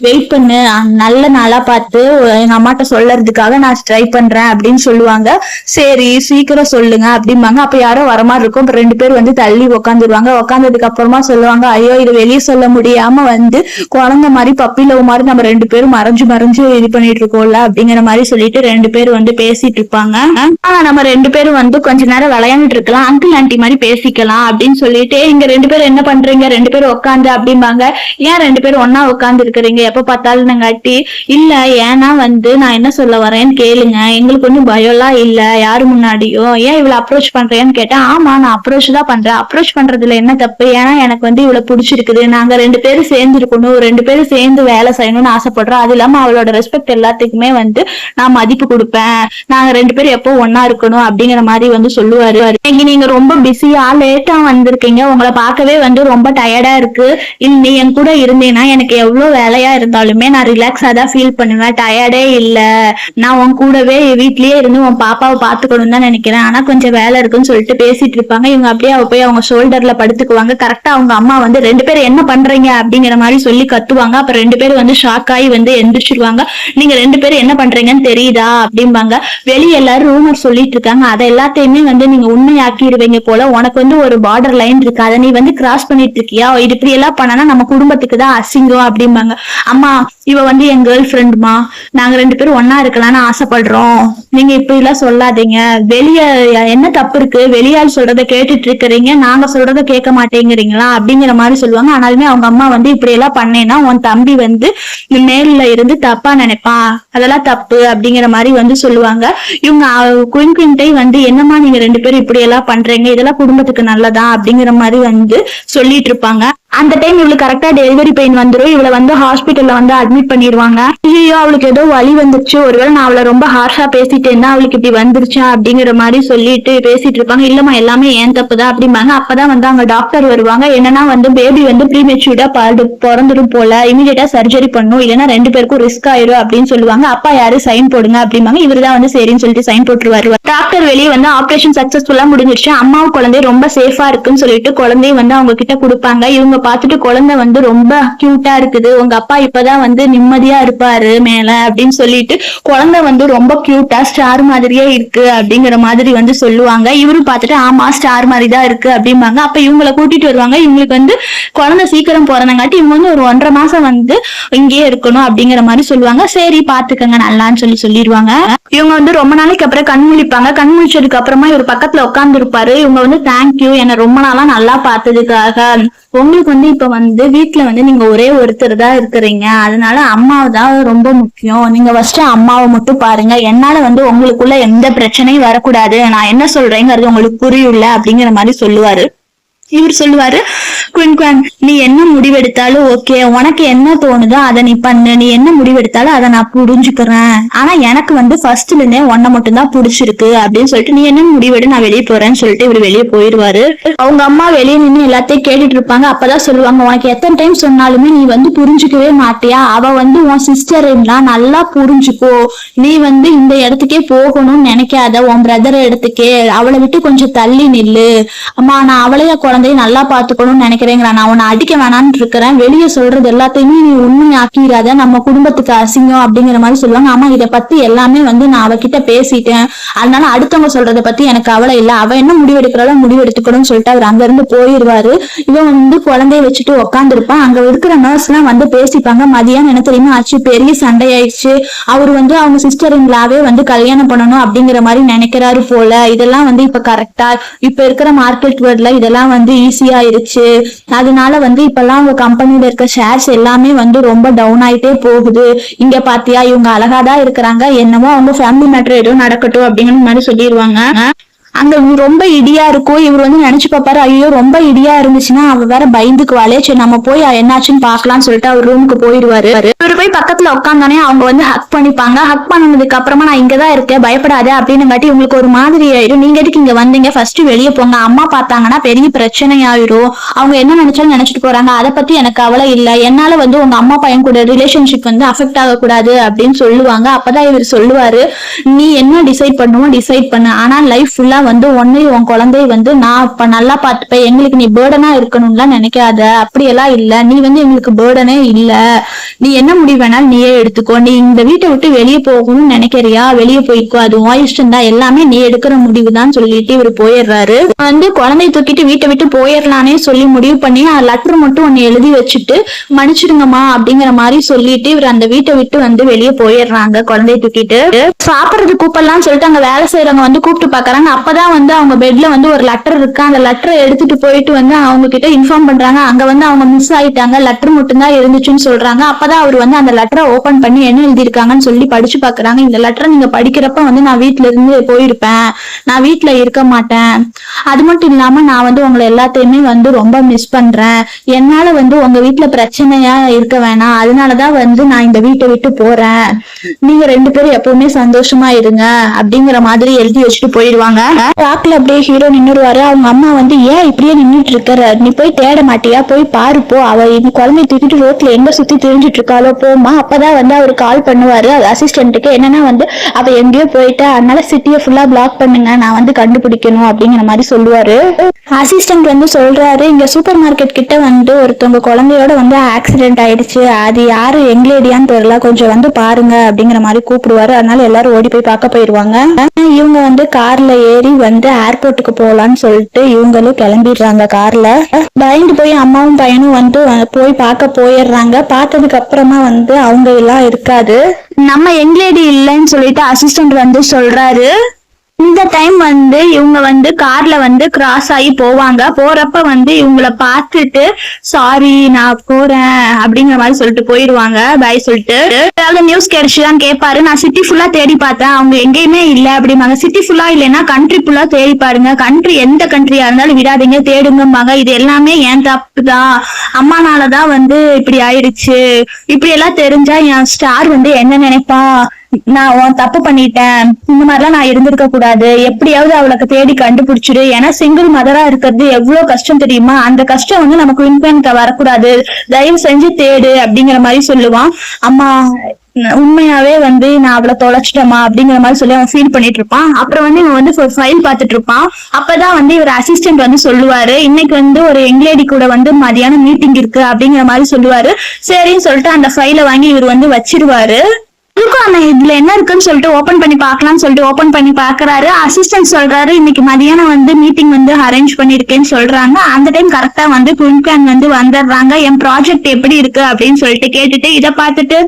வெயிட் பண்ணு, நல்ல நாளா பார்த்து எங்க அம்மாட்ட சொல்றதுக்காக நான் ட்ரை பண்றேன் அப்படின்னு சொல்லுவாங்க. சரி சீக்கிரம் சொல்லுங்க அப்படிம்பாங்க. அப்ப யாரோ வர மாதிரி இருக்கும். 2 பேர் வந்து தள்ளி உட்காந்துருவாங்க. உட்காந்ததுக்கு அப்புறமா சொல்லுவாங்க, ஐயோ இது வெளியே சொல்ல முடியாம வந்து குழந்தை மாதிரி பப்பி லவ் மாதிரி நம்ம 2 பேரும் மறைஞ்சு இது பண்ணிட்டு இருக்கோம்ல அப்படிங்கிற மாதிரி சொல்லிட்டு 2 பேர் வந்து பேசிட்டு இருப்பாங்க. நம்ம 2 பேரும் வந்து கொஞ்ச நேரம் விளையாண்டுட்டு இருக்கலாம், அங்கிள் ஆண்டி மாதிரி பேசிக்கலாம் அப்படின்னு சொல்லிட்டு, இங்க 2 பேரும் என்ன பண்றீங்க, 2 பேரும் உட்காந்து அப்படிம்பாங்க. ஏன் 2 பேரும் ஒன்னா உட்காந்து இருக்கிறீங்க எப்ப பார்த்தாலும் நாங்காட்டி, இல்ல ஏன்னா வந்து நான் என்ன சொல்ல வரேன்னு கேளுங்க, எங்களுக்கு ஒன்னும் பயம்லாம் இல்ல, யாரு முன்னாடியும் ஏன் இவ்வளவு அப்ரோச் பண்றேன்னு கேட்டா, ஆமா நான் அப்ரோச் தான் பண்றேன், அப்ரோச் பண்றதுல என்ன தப்பு, ஏன்னா எனக்கு வந்து இவ்வளவு பிடிச்சிருக்குது, நாங்க 2 பேரும் சேர்ந்து இருக்கணும், 2 பேரும் சேர்ந்து வேலை செய்யணும்னு ஆசைப்படுறோம், அது இல்லாம அவளோட ரெஸ்பெக்ட் எல்லாத்துக்குமே வந்து நான் மதிப்பு கொடுப்பேன், நாங்க 2 பேரும் எப்போ ஒன்னா இருக்கணும் அப்படிங்கிற மாதிரி வந்து சொல்லுவாரு. இன்னைக்கு நீங்க ரொம்ப பிஸியா லேட்டா வந்திருக்கீங்க, உங்களை பார்க்கவே வந்து ரொம்ப டயர்டா இருக்கு, நீ என் கூட இருந்தேன்னா எனக்கு எவ்வளவு வேலையா இருந்தாலுமே நான் ரிலாக்ஸா தான் ஃபீல் பண்ணுவேன், டயர்டே இல்ல, நான் உன் கூடவே வீட்லயே இருந்து உன் பாப்பாவை பாத்துக்கணும் தான் நினைக்கிறேன், ஆனா கொஞ்சம் வேலை இருக்குன்னு சொல்லிட்டு பேசிட்டு இருப்பாங்க. இவங்க அப்படியே போய் அவங்க ஷோல்டர்ல படுத்துக்குவாங்க. கரெக்டா அவங்க அம்மா வந்து 2 பேரும் என்ன பண்றீங்க அப்படிங்கிற மாதிரி சொல்லி கத்துவாங்க. அப்புறம் 2 பேரும் வந்து ஷாக் ஆகி வந்து எந்திரிச்சிருவாங்க. நீங்க 2 பேரும் என்ன பண்றீங்கன்னு தெரியுதா அப்படிம்பாங்க. வெளியே எல்லாரும் ரூமர் சொல்லிட்டு இருக்காங்க, அதை எல்லாத்தையுமே வந்து நீங்க உண்மையாக்கிடுவீங்க போல, உனக்கு வந்து ஒரு பார்டர் லைன் இருக்கு, அதை நீ வந்து கிராஸ் பண்ணிட்டு இருக்கியா, இது இப்படி எல்லாம் பண்ணனா நம்ம குடும்பத்துக்கு தான் அசிங்கம் அப்படிம்பாங்க. அம்மா இவ வந்து என் கேர்ள் ஃப்ரெண்டுமா, நாங்க 2 பேரும் ஒன்னா இருக்கலாம்னு ஆசைப்படுறோம், நீங்க இப்படி எல்லாம் சொல்லாதீங்க, வெளிய என்ன தப்பு இருக்கு, வெளியால் சொல்றத கேட்டுட்டு இருக்கிறீங்க, நாங்க சொல்றத கேட்க மாட்டேங்கிறீங்களா அப்படிங்கிற மாதிரி சொல்லுவாங்க. ஆனாலுமே அவங்க அம்மா வந்து இப்படி எல்லாம் பண்ணேன்னா உன் தம்பி வந்து மேல இருந்து தப்பா நினைப்பான், அதெல்லாம் தப்பு அப்படிங்கிற மாதிரி வந்து சொல்லுவாங்க. இவங்க குயின்டை வந்து என்னமா நீங்க 2 பேரும் இப்படி எல்லாம் பண்றீங்க, இதெல்லாம் குடும்பத்துக்கு நல்லதா அப்படிங்கிற மாதிரி வந்து சொல்லிட்டு இருப்பாங்க. அந்த டைம் இவளுக்கு கரெக்டா டெலிவரி பெயின் வந்துடும். இவளை வந்து ஹாஸ்பிட்டல்ல வந்து அட்மிட் பண்ணிடுவாங்க. ஐயோ அவளுக்கு ஏதோ வலி வந்துருச்சு, ஒருவேளை நான் அவளை ரொம்ப ஹார்ஷா பேசிட்டேன்னா அவளுக்கு இப்படி வந்துருச்சா அப்படிங்கிற மாதிரி சொல்லிட்டு பேசிட்டு இருப்பாங்க. இல்லம்மா எல்லாமே ஏன் தப்புதான் அப்படிம்பாங்க. அப்பதான் வந்து அங்க டாக்டர் வருவாங்க. என்னன்னா வந்து பேபி வந்து ப்ரீமெச்சூர்டா பிறந்துடும் போல, இமீடியட்டா சர்ஜரி பண்ணும், இல்லைன்னா 2 பேருக்கும் ரிஸ்க் ஆயிரும் அப்படின்னு சொல்லுவாங்க. அப்பா யாரு சைன் போடுங்க அப்படிம்பாங்க. இவருதான் வந்து சரின்னு சொல்லிட்டு சைன் போட்டுருவாரு. டாக்டர் வெளியே வந்து ஆபரேஷன் சக்சஸ்ஃபுல்லா முடிஞ்சிருச்சு, அம்மாவும் குழந்தை ரொம்ப சேஃபா இருக்குன்னு சொல்லிட்டு குழந்தைய வந்து அவங்க கிட்ட கொடுப்பாங்க. இவங்க பார்த்துட்டு குழந்தை வந்து ரொம்ப கியூட்டா இருக்குது, உங்க அப்பா இப்பதான் வந்து நிம்மதியா இருப்பாரு மேல அப்படின்னு சொல்லிட்டு குழந்தை வந்து ரொம்ப கியூட்டா ஸ்டார் மாதிரியே இருக்கு அப்படிங்கிற மாதிரி வந்து சொல்லுவாங்க. இவரும் பார்த்துட்டு ஆமா ஸ்டார் மாதிரி தான் இருக்கு அப்படிம்பாங்க. அப்ப இவங்களை கூட்டிட்டு வருவாங்க. இவங்களுக்கு வந்து குழந்தை சீக்கிரம் பிறந்தங்காட்டி இவங்க வந்து ஒரு 1.5 மாசம் வந்து இங்கேயே இருக்கணும் அப்படிங்கிற மாதிரி சொல்லுவாங்க. சரி பாத்துக்கங்க நல்லான்னு சொல்லிடுவாங்க. இவங்க வந்து ரொம்ப நாளைக்கு அப்புறம் கண் முழிப்பாங்க. கண் முழிச்சதுக்கு அப்புறமா இவர் பக்கத்துல உட்கார்ந்து இருப்பாரு. இவங்க வந்து தேங்க்யூ என்ன ரொம்ப நாளா நல்லா பார்த்ததுக்காக, உங்களுக்கு வந்து இப்ப வந்து வீட்டுல வந்து நீங்க ஒரே ஒருத்தர் தான் இருக்கிறீங்க, அதனால அம்மாவை தான் ரொம்ப முக்கியம், நீங்க ஃபர்ஸ்ட் அம்மாவை மட்டும் பாருங்க, என்னால வந்து உங்களுக்குள்ள எந்த பிரச்சனையும் வரக்கூடாது, நான் என்ன சொல்றேங்கிறது உங்களுக்கு புரியல அப்படிங்கிற மாதிரி சொல்லுவாரு. இவர் சொல்லுவாரு, குயின் நீ என்ன முடிவெடுத்தாலும் ஓகே, உனக்கு என்ன தோணுதோ அதை நீ பண்ணு, நீ என்ன முடிவெடுத்தாலும் அதை நான் புரிஞ்சுக்கிறேன், ஆனா எனக்கு வந்து ஃபர்ஸ்ட்ல இருந்தே உன்னை மட்டும் தான் பிடிச்சிருக்கு அப்படின்னு சொல்லிட்டு நீ என்ன முடிவெடு, நான் வெளியே போறேன்னு சொல்லிட்டு இவர் வெளியே போயிடுவாரு. அவங்க அம்மா வெளியே நின்று எல்லாத்தையும் கேட்டுட்டு இருப்பாங்க. அப்பதான் சொல்லுவாங்க, உனக்கு எத்தனை டைம் சொன்னாலுமே நீ வந்து புரிஞ்சுக்கவே மாட்டியா, அவ வந்து உன் சிஸ்டர் நல்லா புரிஞ்சுக்கோ, நீ வந்து இந்த இடத்துக்கே போகணும்னு நினைக்காத, உன் பிரதர் இடத்துக்கே, அவளை விட்டு கொஞ்சம் தள்ளி நில்லு, அம்மா நான் அவளைய குழந்தைய நல்லா பாத்துக்கணும்னு நினைக்கிறேங்கிறா, நான் உன்னை அடிக்க வேணான்னு இருக்கிறேன், வெளியே சொல்றது எல்லாத்தையுமே நீ உண்மையாக்கிறாத, நம்ம குடும்பத்துக்கு அசிங்கம் அப்படிங்கிற மாதிரி சொல்லுவாங்க. ஆமா இதை பத்தி எல்லாமே வந்து நான் அவகிட்ட பேசிட்டேன், அதனால அடுத்தவங்க சொல்றதை பத்தி எனக்கு கவலை இல்லை, அவ என்ன முடிவெடுக்கிறாளோ முடிவெடுத்துக்கணும்னு சொல்லிட்டு அவர் அங்க இருந்து போயிடுவாரு. இவன் வந்து குழந்தைய வச்சுட்டு உட்காந்து இருப்பான். அங்க இருக்கிற நர்ஸ் எல்லாம் வந்து பேசிப்பாங்க. மதியானம் என்ன தெரியுமா ஆச்சு, பெரிய சண்டை ஆயிடுச்சு, அவர் வந்து அவங்க சிஸ்டர் இன்லாவே வந்து கல்யாணம் பண்ணணும் அப்படிங்கிற மாதிரி நினைக்கிறாரு போல. இதெல்லாம் வந்து இப்ப கரெக்டா இப்ப இருக்கிற மார்க்கெட் வேர்ட்ல இதெல்லாம் வந்து ஈஸியா ஆயிருச்சு, அதனால வந்து இப்பெல்லாம் உங்க கம்பெனில இருக்க ஷேர்ஸ் எல்லாமே வந்து ரொம்ப டவுன் ஆயிட்டே போகுது, இங்க பாத்தியா இவங்க அழகாதான் இருக்கிறாங்க, என்னமோ அவங்க ஃபேமிலி மேட்டர் எதுவும் நடக்கட்டும் அப்படிங்கிற மாதிரி சொல்லிடுவாங்க. அங்க ரொம்ப இடியா இருக்கும். இவர் வந்து நினைச்சு பாப்பாரு, ஐயோ ரொம்ப இடியா இருந்துச்சுன்னா அவ வேற பயந்துக்குவாளே, சரி நம்ம போய் என்னாச்சுன்னு பாக்கலாம்னு சொல்லிட்டு அவர் ரூமுக்கு போயிடுவாரு. இவர் போய் பக்கத்துல உட்காந்தானே அவங்க வந்து ஹக் பண்ணிப்பாங்க. ஹக் பண்ணதுக்கு அப்புறமா நான் இங்கதான் இருக்கேன் பயப்படாத அப்படின்னு காட்டி உங்களுக்கு ஒரு மாதிரி ஆயிடும், நீங்க எதுக்கு இங்க வந்தீங்க, ஃபர்ஸ்ட் வெளியே போங்க, அம்மா பார்த்தாங்கன்னா பெரிய பிரச்சனை ஆயிரும், அவங்க என்ன நினைச்சாலும் நினைச்சிட்டு போறாங்க, அதை பத்தி எனக்கு கவலை இல்லை, என்னால வந்து உங்க அம்மா பையன் கூட ரிலேஷன்ஷிப் வந்து அஃபெக்ட் ஆகக்கூடாது அப்படின்னு சொல்லுவாங்க. அப்பதான் இவர் சொல்லுவாரு, நீ என்ன டிசைட் பண்ணுவோம் டிசைட் பண்ணு, ஆனா லைஃப் ஃபுல்லா வந்து உன்னை உன் குழந்தைய வந்து நான் இப்ப நல்லா பார்த்துப்பேன், எங்களுக்கு நீ பேர்டனா இருக்கணும்லாம் நினைக்காத, அப்படியெல்லாம் இல்ல, நீ வந்து எங்களுக்கு பேர்டனே இல்ல, நீ என்ன முடிவு வேணாலும் நீயே எடுத்துக்கோ, நீ இந்த வீட்டை விட்டு வெளியே போகணும்னு நினைக்கிறியா வெளியே போய்க்கோ, அது உன் இஷ்டம் தான், எல்லாமே நீ எடுக்கிற முடிவு தான் சொல்லிட்டு இவர் போயிடுறாரு. வந்து குழந்தைய தூக்கிட்டு வீட்டை விட்டு போயிடலானே சொல்லி முடிவு பண்ணி லெட்டர் மட்டும் ஒன்னு எழுதி வச்சுட்டு மன்னிச்சிடுங்கம்மா அப்படிங்கிற மாதிரி சொல்லிட்டு இவர் அந்த வீட்டை விட்டு வந்து வெளியே போயிடுறாங்க. குழந்தைய தூக்கிட்டு சாப்பிடுறது கூப்பிடலாம்னு சொல்லிட்டு அங்க வேலை செய்யறவங்க வந்து கூப்பிட்டு பாக்குறாங்க. அப்பதான் அப்பதான் வந்து அவங்க பெட்ல வந்து ஒரு லெட்டர் இருக்கு. அந்த லெட்டரை எடுத்துட்டு போயிட்டு வந்து அவங்க கிட்ட இன்ஃபார்ம் பண்றாங்க. அங்க வந்து அவங்க மிஸ் ஆயிட்டாங்க, லெட்டர் மட்டும் தான் இருந்துச்சுன்னு சொல்றாங்க. அப்பதான் அவர் வந்து அந்த லெட்டரை ஓபன் பண்ணி என்ன எழுதிருக்காங்கன்னு சொல்லி படிச்சு பாக்குறாங்க. இந்த லெட்டரை நீங்க படிக்கிறப்ப வந்து நான் வீட்டுல இருந்து போயிருப்பேன், நான் வீட்டுல இருக்க மாட்டேன், அது மட்டும் இல்லாம நான் வந்து உங்களை எல்லாத்தையுமே வந்து ரொம்ப மிஸ் பண்றேன், என்னால வந்து உங்க வீட்டுல பிரச்சனையா இருக்க வேணாம், அதனாலதான் வந்து நான் இந்த வீட்டை விட்டு போறேன், நீங்க 2 பேரும் எப்பவுமே சந்தோஷமா இருங்க அப்படிங்கிற மாதிரி எழுதி வச்சுட்டு போயிடுவாங்க. ராக்ல அப்படியே ஹீரோ நின்னுருவாரு. அவங்க அம்மா வந்து ஏன் இப்படியே நின்றுட்டு இருக்கிற, நீ போய் தேட மாட்டியா, போய் பாரு போ, அவ இந்த குழந்தைய தூக்கிட்டு ரோட்ல எங்க சுத்தி தெரிஞ்சிட்டு இருக்காளோ போமா. அப்பதான் வந்து அவரு கால் பண்ணுவாரு அசிஸ்டன்ட்டுக்கு. என்னன்னா வந்து அவ எங்கேயோ போயிட்டா, அதனால சிட்டியை ஃபுல்லா பிளாக் பண்ணுங்க, நான் வந்து கண்டுபிடிக்கணும் அப்படிங்கிற மாதிரி சொல்லுவாரு. அசிஸ்டன்ட் வந்து சொல்றாரு, இங்க சூப்பர் மார்க்கெட் கிட்ட வந்து ஒருத்தவங்க குழந்தையோட வந்து ஆக்சிடென்ட் ஆயிடுச்சு, அது யாரு எங்களேடியான்னு தெரியல, கொஞ்சம் வந்து பாருங்க அப்படிங்கிற மாதிரி கூப்பிடுவாரு. அதனால எல்லாரும் ஓடி போய் பார்க்க போயிருவாங்க. இவங்க வந்து கார்ல ஏறி வந்து ஏர்போர்ட்டுக்கு போலான்னு சொல்லிட்டு இவங்களும் கிளம்பிடுறாங்க. கார்ல பயந்து போய் அம்மாவும் பையனும் வந்து போய் பார்க்க போயிடுறாங்க. பார்த்ததுக்கு அப்புறமா வந்து அவங்க எல்லாம் இருக்காது, நம்ம எங்களேடி இல்லைன்னு சொல்லிட்டு அசிஸ்டன்ட் வந்து சொல்றாரு. இந்த டைம் வந்து இவங்க வந்து கார்ல வந்து கிராஸ் ஆகி போவாங்க. போறப்ப வந்து இவங்கள பார்த்துட்டு சாரி நான் போறேன் அப்படிங்கிற மாதிரி சொல்லிட்டு போயிடுவாங்க. பாய் சொல்லிட்டு ஏதாவது நியூஸ் கிடைச்சுதான் கேட்பாரு. நான் சிட்டி ஃபுல்லா தேடி பார்த்தேன், அவங்க எங்கேயுமே இல்லை அப்படிம்பாங்க. சிட்டி ஃபுல்லா இல்லைன்னா கண்ட்ரி ஃபுல்லா தேடி பாருங்க, கண்ட்ரி எந்த கண்ட்ரியா இருந்தாலும் விடாதீங்க, தேடுங்கம்பாங்க. இது எல்லாமே என் தப்பு தான், அம்மானாலதான் வந்து இப்படி ஆயிடுச்சு, இப்படி எல்லாம் தெரிஞ்சா என் ஸ்டார் வந்து என்ன நினைப்பா, நான் தப்பு பண்ணிட்டேன், இந்த மாதிரிலாம் நான் இருந்திருக்க கூடாது, எப்படியாவது அவளுக்கு தேடி கண்டுபிடிச்சிரு, ஏன்னா சிங்கிள் மதரா இருக்கிறது எவ்வளவு கஷ்டம் தெரியுமா, அந்த கஷ்டம் வந்து நமக்கு இன்பேன்க வரக்கூடாது, தயவு செஞ்சு தேடு அப்படிங்கிற மாதிரி சொல்லுவான். அம்மா உண்மையாவே வந்து நான் அவளை தொலைச்சிட்டமா அப்படிங்கிற மாதிரி சொல்லி அவன் ஃபீல் பண்ணிட்டு இருப்பான். அப்புறம் வந்து இவன் வந்து ஒரு ஃபைல் பார்த்துட்டு இருப்பான். அப்பதான் வந்து இவர் அசிஸ்டன்ட் வந்து சொல்லுவாரு, இன்னைக்கு வந்து ஒரு யங்லேடி கூட வந்து மதியானம் மீட்டிங் இருக்கு அப்படிங்கிற மாதிரி சொல்லுவாரு. சரின்னு சொல்லிட்டு அந்த ஃபைலை வாங்கி இவர் வந்து வச்சிருவாரு. இதுல என்ன இருக்குன்னு சொல்லிட்டு ஓபன் பண்ணி பாக்கலாம்னு சொல்லிட்டு ஓபன் பண்ணி பாக்குறாரு. அசிஸ்டன்ட் சொல்றாரு, இன்னைக்கு மதியானம் வந்து மீட்டிங் வந்து அரேஞ்ச் பண்ணிருக்கேன்னு சொல்றாங்க. அந்த டைம் கரெக்டா வந்து குயின்கான் வந்து வந்துடுறாங்க. என் ப்ராஜெக்ட் எப்படி இருக்கு அப்படின்னு சொல்லிட்டு கேட்டுட்டு இதை பார்த்துட்டு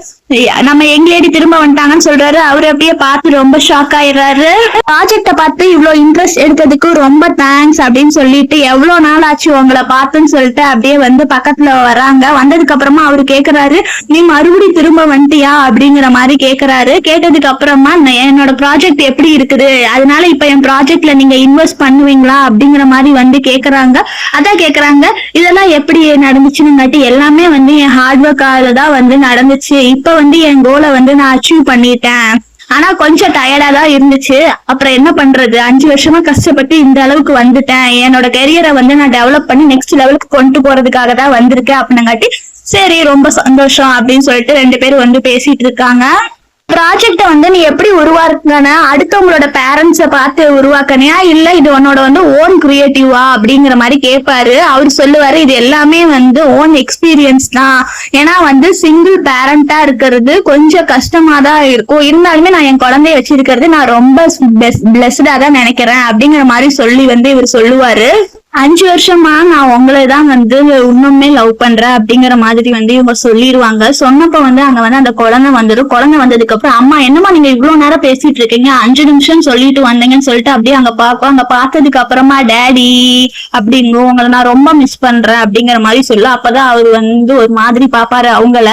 நம்ம எங்களேடி திரும்ப வந்துட்டாங்கன்னு சொல்றாரு. அவரு அப்படியே பார்த்து ரொம்ப ஷாக் ஆயிடுறாரு. ப்ராஜெக்ட பார்த்து இவ்வளவு இன்ட்ரெஸ்ட் எடுக்கிறதுக்கு ரொம்ப தேங்க்ஸ் அப்படின்னு சொல்லிட்டு எவ்வளவு நாள் ஆச்சு உங்களை பார்த்துன்னு சொல்லிட்டு அப்படியே வந்து பக்கத்துல வராங்க. வந்ததுக்கு அப்புறமா அவரு கேக்குறாரு, நீ மறுபடியும் திரும்ப வந்துட்டியா அப்படிங்கிற மாதிரி கேக்குறாரு. கேட்டதுக்கு அப்புறமா என்னோட ப்ராஜெக்ட் எப்படி இருக்குது, அதனால இப்ப என் ப்ராஜெக்ட்ல நீங்க இன்வெஸ்ட் பண்ணுவீங்களா அப்படிங்கிற மாதிரி வந்து கேக்குறாங்க. அதான் கேக்குறாங்க, இதெல்லாம் எப்படி நடந்துச்சுன்னு எல்லாமே வந்து என் ஹார்ட் ஒர்க்கால தான் வந்து நடந்துச்சு. இப்ப வந்து என் கோலை வந்து நான் அச்சீவ் பண்ணிட்டேன், ஆனா கொஞ்சம் டயர்டா தான் இருந்துச்சு, அப்புறம் என்ன பண்றது, 5 வருஷமா கஷ்டப்பட்டு இந்த அளவுக்கு வந்துட்டேன், என்னோட கெரியரை வந்து நான் டெவலப் பண்ணி நெக்ஸ்ட் லெவலுக்கு கொண்டு போறதுக்காக தான் வந்திருக்கேன் அப்படின்னாங்காட்டி சரி ரொம்ப சந்தோஷம் அப்படின்னு சொல்லிட்டு 2 பேரும் வந்து பேசிட்டு இருக்காங்க. ப்ராஜெக்ட வந்து நீ எப்படி உருவாக்குன, அடுத்தவங்களோட பேரண்ட்ஸ பார்த்து உருவாக்கனியா இல்ல இது உன்னோட வந்து ஓன் கிரியேட்டிவா அப்படிங்கிற மாதிரி கேட்பாரு. அவர் சொல்லுவாரு, இது எல்லாமே வந்து ஓன் எக்ஸ்பீரியன்ஸ் தான், ஏன்னா வந்து சிங்கிள் பேரண்டா இருக்கிறது கொஞ்சம் கஷ்டமா தான் இருக்கும், இருந்தாலுமே நான் என் குழந்தைய வச்சிருக்கிறது நான் ரொம்ப பிளஸ்டா தான் நினைக்கிறேன் அப்படிங்கிற மாதிரி சொல்லி வந்து இவர் சொல்லுவாரு. 5 வருஷமா நான் உங்களை தான் வந்து இன்னுமே லவ் பண்றேன் அப்படிங்கிற மாதிரி வந்து இவங்க சொல்லிடுவாங்க. சொன்னப்ப வந்து அங்க வந்து அந்த குழந்தை வந்துடும். குழந்தை வந்ததுக்கு அப்புறம் அம்மா என்னமா நீங்க இவ்வளவு நேரம் பேசிட்டு இருக்கீங்க, 5 நிமிஷம் சொல்லிட்டு வந்தீங்கன்னு சொல்லிட்டு அப்படியே அங்க பாப்போம். அங்க பார்த்ததுக்கு அப்புறமா டேடி அப்படிங்கும், உங்களை நான் ரொம்ப மிஸ் பண்றேன் அப்படிங்கிற மாதிரி சொல்லும். அப்பதான் அவரு வந்து ஒரு மாதிரி பாப்பாரு அவங்கள.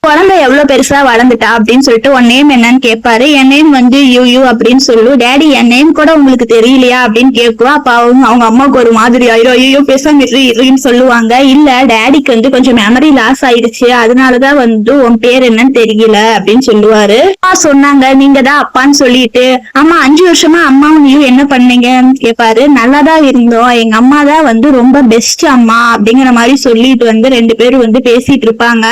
குழந்தை எவ்வளவு பெருசா வளர்ந்துட்டா அப்படின்னு சொல்லிட்டு உன் நேம் என்னன்னு கேட்பாரு. என் நேம் வந்து யூ அப்படின்னு சொல்லும். டேடி என் நேம் கூட உங்களுக்கு தெரியலையா அப்படின்னு கேட்குவா. அப்ப அவங்க அம்மாவுக்கு ஒரு மாதிரி ஆயிரும், ஐயோ பேசாம இருன்னு சொல்லுவாங்க. இல்ல டேடிக்கு வந்து கொஞ்சம் மெமரி லாஸ் ஆயிடுச்சு, அதனாலதான் வந்து உன் பேர் என்னன்னு தெரியல அப்படின்னு சொல்லுவாரு. சொன்னாங்க நீங்க தான் அப்பான்னு சொல்லிட்டு. அம்மா 5 வருஷமா அம்மாவும் நீயும் என்ன பண்ணீங்கன்னு கேட்பாரு. நல்லாதான் இருந்தோம், எங்க அம்மா தான் வந்து ரொம்ப பெஸ்ட் அம்மா அப்படிங்கிற மாதிரி சொல்லிட்டு வந்து 2 பேரும் வந்து பேசிட்டு இருப்பாங்க.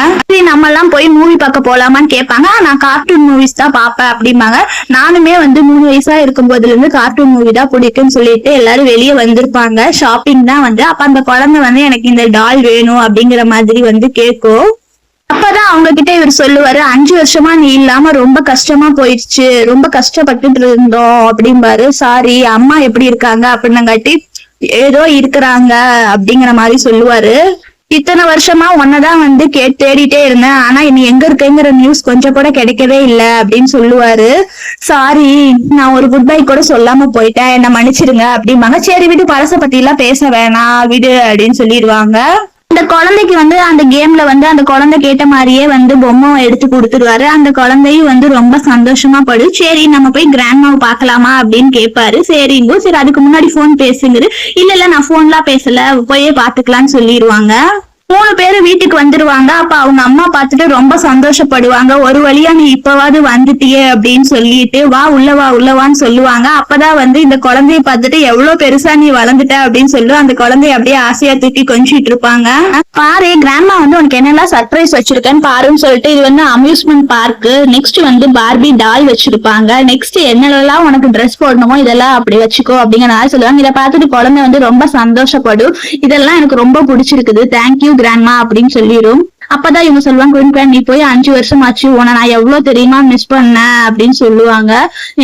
நம்ம எல்லாம் போய் மூவி பார்க்க போலாமான்னு கேட்பாங்க. நான் கார்ட்டூன் மூவிஸ் தான் பாப்பேன் அப்படிம்பாங்க. நானுமே வந்து 3 வயசா இருக்கும் போதுல இருந்து கார்ட்டூன் மூவி தான் பிடிக்கும்னு சொல்லிட்டு எல்லாரும் வெளியே வந்திருப்பாங்க. ஷாப்பிங் தான் வந்து. அப்ப அந்த குழந்தை வந்து எனக்கு இந்த டால் வேணும் அப்படிங்கிற மாதிரி வந்து கேட்கும். அப்பதான் அவங்க கிட்ட இவர் சொல்லுவாரு, 5 வருஷமா நீ இல்லாம ரொம்ப கஷ்டமா போயிடுச்சு, ரொம்ப கஷ்டப்பட்டுட்டு இருந்தோம் அப்படிம்பாரு. சாரி அம்மா எப்படி இருக்காங்க அப்படின்னங்காட்டி ஏதோ இருக்கிறாங்க அப்படிங்கிற மாதிரி சொல்லுவாரு. இத்தனை வருஷமா உன்னதான் வந்து தேடிட்டே இருந்தேன், ஆனா இனி எங்க இருக்கேங்கிற நியூஸ் கொஞ்சம் கூட கிடைக்கவே இல்லை அப்படின்னு சொல்லுவாரு. சாரி, நான் ஒரு குட் பை கூட சொல்லாம போயிட்டேன், என்ன மன்னிச்சிடுங்க அப்படிம்பாங்க. சரி விடு, பழச பத்தி எல்லாம் பேச வேணாம் விடு அப்படின்னு சொல்லிடுவாங்க. அந்த குழந்தைக்கு வந்து அந்த கேம்ல வந்து அந்த குழந்தை கேட்ட மாதிரியே வந்து பொம்மை எடுத்து கொடுத்துருவாரு. அந்த குழந்தையும் வந்து ரொம்ப சந்தோஷமா படும். சரி நம்ம போய் கிராண்ட்மாவை பாக்கலாமா அப்படின்னு கேட்பாரு. சரிங்க, சரி அதுக்கு முன்னாடி போன் பேசுங்கிறது. இல்ல நான் போன்லாம் பேசல, போயே பாத்துக்கலாம்னு சொல்லிடுவாங்க. 3 பேரும் வீட்டுக்கு வந்துருவாங்க. அப்ப அவங்க அம்மா பார்த்துட்டு ரொம்ப சந்தோஷப்படுவாங்க. ஒரு வழியா நீ இப்பவாது வந்துட்டியே அப்படின்னு சொல்லிட்டு வா உள்ளவான்னு சொல்லுவாங்க. அப்பதான் வந்து இந்த குழந்தைய பார்த்துட்டு எவ்வளவு பெருசா நீ வளர்ந்துட்ட அப்படின்னு சொல்லி அந்த குழந்தைய அப்படியே ஆசையா தூக்கி கொஞ்சிட்டு இருப்பாங்க. பாரு கிராண்ட்மா வந்து உனக்கு என்னெல்லாம் சர்ப்ரைஸ் வச்சிருக்கேன்னு பாருன்னு சொல்லிட்டு, இது வந்து அம்யூஸ்மெண்ட் பார்க். நெக்ஸ்ட் வந்து பார்பி டால் வச்சிருப்பாங்க. நெக்ஸ்ட் என்னெல்லாம் உனக்கு ட்ரெஸ் போடணுமோ இதெல்லாம் அப்படி வச்சுக்கோ அப்படிங்கிற சொல்லுவாங்க. இதை பார்த்துட்டு குழந்தை வந்து ரொம்ப சந்தோஷப்படும். இதெல்லாம் எனக்கு ரொம்ப பிடிச்சிருக்குது, தேங்க்யூ கிராண்ட்மா அப்படின்னு சொல்லிடும். அப்பதான் இவங்க சொல்லுவாங்க, குயின் நீ போய் 5 வருஷம் ஆச்சு, உன நான் எவ்வளவு தெரியுமா மிஸ் பண்ணேன் அப்படின்னு சொல்லுவாங்க.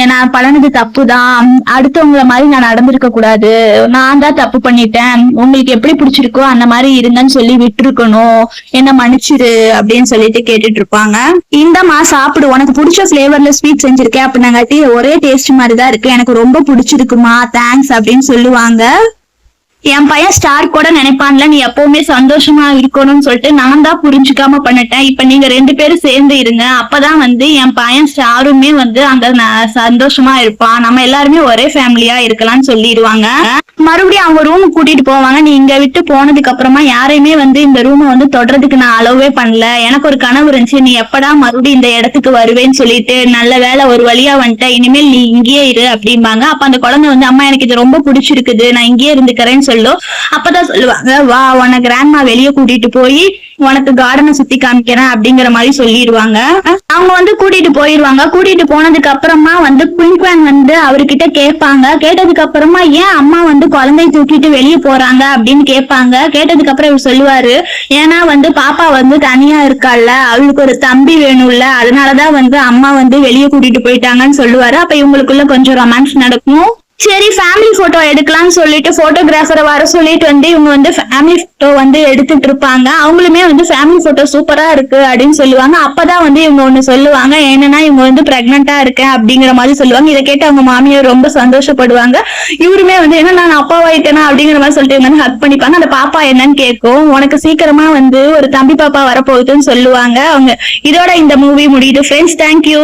ஏன்னா பழனது தப்புதான், அடுத்தவங்கள மாதிரி நான் நடந்திருக்க கூடாது, நான் தான் தப்பு பண்ணிட்டேன், உங்களுக்கு எப்படி பிடிச்சிருக்கோ அந்த மாதிரி இருங்கன்னு சொல்லி விட்டுருக்கணும், என்ன மன்னிச்சிரு அப்படின்னு சொல்லிட்டு கேட்டுட்டு இருப்பாங்க. இந்தமா சாப்பிடு, உனக்கு பிடிச்ச பிளேவர்ல ஸ்வீட் செஞ்சிருக்கேன் அப்படின்னாங்காட்டி ஒரே டேஸ்ட் மாதிரிதான் இருக்கு, எனக்கு ரொம்ப பிடிச்சிருக்குமா, தேங்க்ஸ் அப்படின்னு சொல்லுவாங்க. என் பையன் ஸ்டார் கூட நினைப்பான்ல நீ எப்பவுமே சந்தோஷமா இருக்கணும்னு சொல்லிட்டு நான் தான் புரிஞ்சுக்காம பண்ணிட்டேன். இப்ப நீங்க 2 பேரும் சேர்ந்து இருங்க, அப்பதான் வந்து என் பையன் ஸ்டாருமே வந்து அங்க சந்தோஷமா இருப்பான், நம்ம எல்லாருமே ஒரே ஃபேமிலியா இருக்கலாம்னு சொல்லிடுவாங்க. மறுபடியும் அவங்க ரூமுக்கு கூட்டிட்டு போவாங்க. நீ இங்க விட்டு போனதுக்கு அப்புறமா யாரையுமே வந்து இந்த ரூமை வந்து தொடறதுக்கு நான் அலோவே பண்ணல, எனக்கு ஒரு கனவு இருந்துச்சு, நீ எப்படா மறுபடியும் இந்த இடத்துக்கு வருவேன்னு சொல்லிட்டு, நல்ல வேலை ஒரு வழியா வந்துட்ட, இனிமேல் நீ இங்கேயே இரு அப்படிம்பாங்க. அப்ப அந்த குழந்தை வந்து அம்மா எனக்கு இது ரொம்ப பிடிச்சிருக்குது, நான் இங்கேயே இருந்துக்கிறேன்னு சொல்லும். அப்பதான் சொல்லுவாங்க, வா உன்னை கிராண்ட்மா வெளியே கூட்டிட்டு போய் உனக்கு கார்டனை சுத்தி காமிக்கிறேன் அப்படிங்கிற மாதிரி சொல்லிடுவாங்க. அவங்க வந்து கூட்டிட்டு போயிருவாங்க. கூட்டிட்டு போனதுக்கு அப்புறமா வந்து குயின்குவான் வந்து அவர்கிட்ட கேட்பாங்க. கேட்டதுக்கு அப்புறமா ஏன் அம்மா வந்து குழந்தைய தூக்கிட்டு வெளியே போறாங்க அப்படின்னு கேட்பாங்க. கேட்டதுக்கு அப்புறம் இவர் சொல்லுவாரு, ஏன்னா வந்து பாப்பா வந்து தனியா இருக்கால, அவளுக்கு ஒரு தம்பி வேணும்ல, அதனாலதான் வந்து அம்மா வந்து வெளியே கூட்டிட்டு போயிட்டாங்கன்னு சொல்லுவாரு. அப்ப இவங்களுக்குள்ள கொஞ்சம் ரொமான்ஸ் நடக்கும். சரி ஃபேமிலி போட்டோ எடுக்கலாம்னு சொல்லிட்டு போட்டோகிராஃபரை வர சொல்லிட்டு வந்து இவங்க வந்து ஃபேமிலி போட்டோ வந்து எடுத்துட்டு இருப்பாங்க. அவங்களுமே வந்து ஃபேமிலி போட்டோ சூப்பரா இருக்கு அப்படின்னு சொல்லுவாங்க. அப்பதான் வந்து இவங்க ஒண்ணு சொல்லுவாங்க, என்னன்னா இவங்க வந்து பிரெக்னெண்டா இருக்கேன் அப்படிங்கிற மாதிரி சொல்லுவாங்க. இதை கேட்டு அவங்க மாமியார் ரொம்ப சந்தோஷப்படுவாங்க. இவருமே வந்து என்ன நான் அப்பாவாயிட்டேனா அப்படிங்கிற மாதிரி சொல்லிட்டு இவங்க வந்து ஹக் பண்ணிப்பாங்க. அந்த பாப்பா என்னன்னு கேட்கும். உனக்கு சீக்கிரமா வந்து ஒரு தம்பி பாப்பா வரப்போகுதுன்னு சொல்லுவாங்க அவங்க. இதோட இந்த மூவி முடியுது ஃப்ரெண்ட்ஸ். தேங்க்யூ.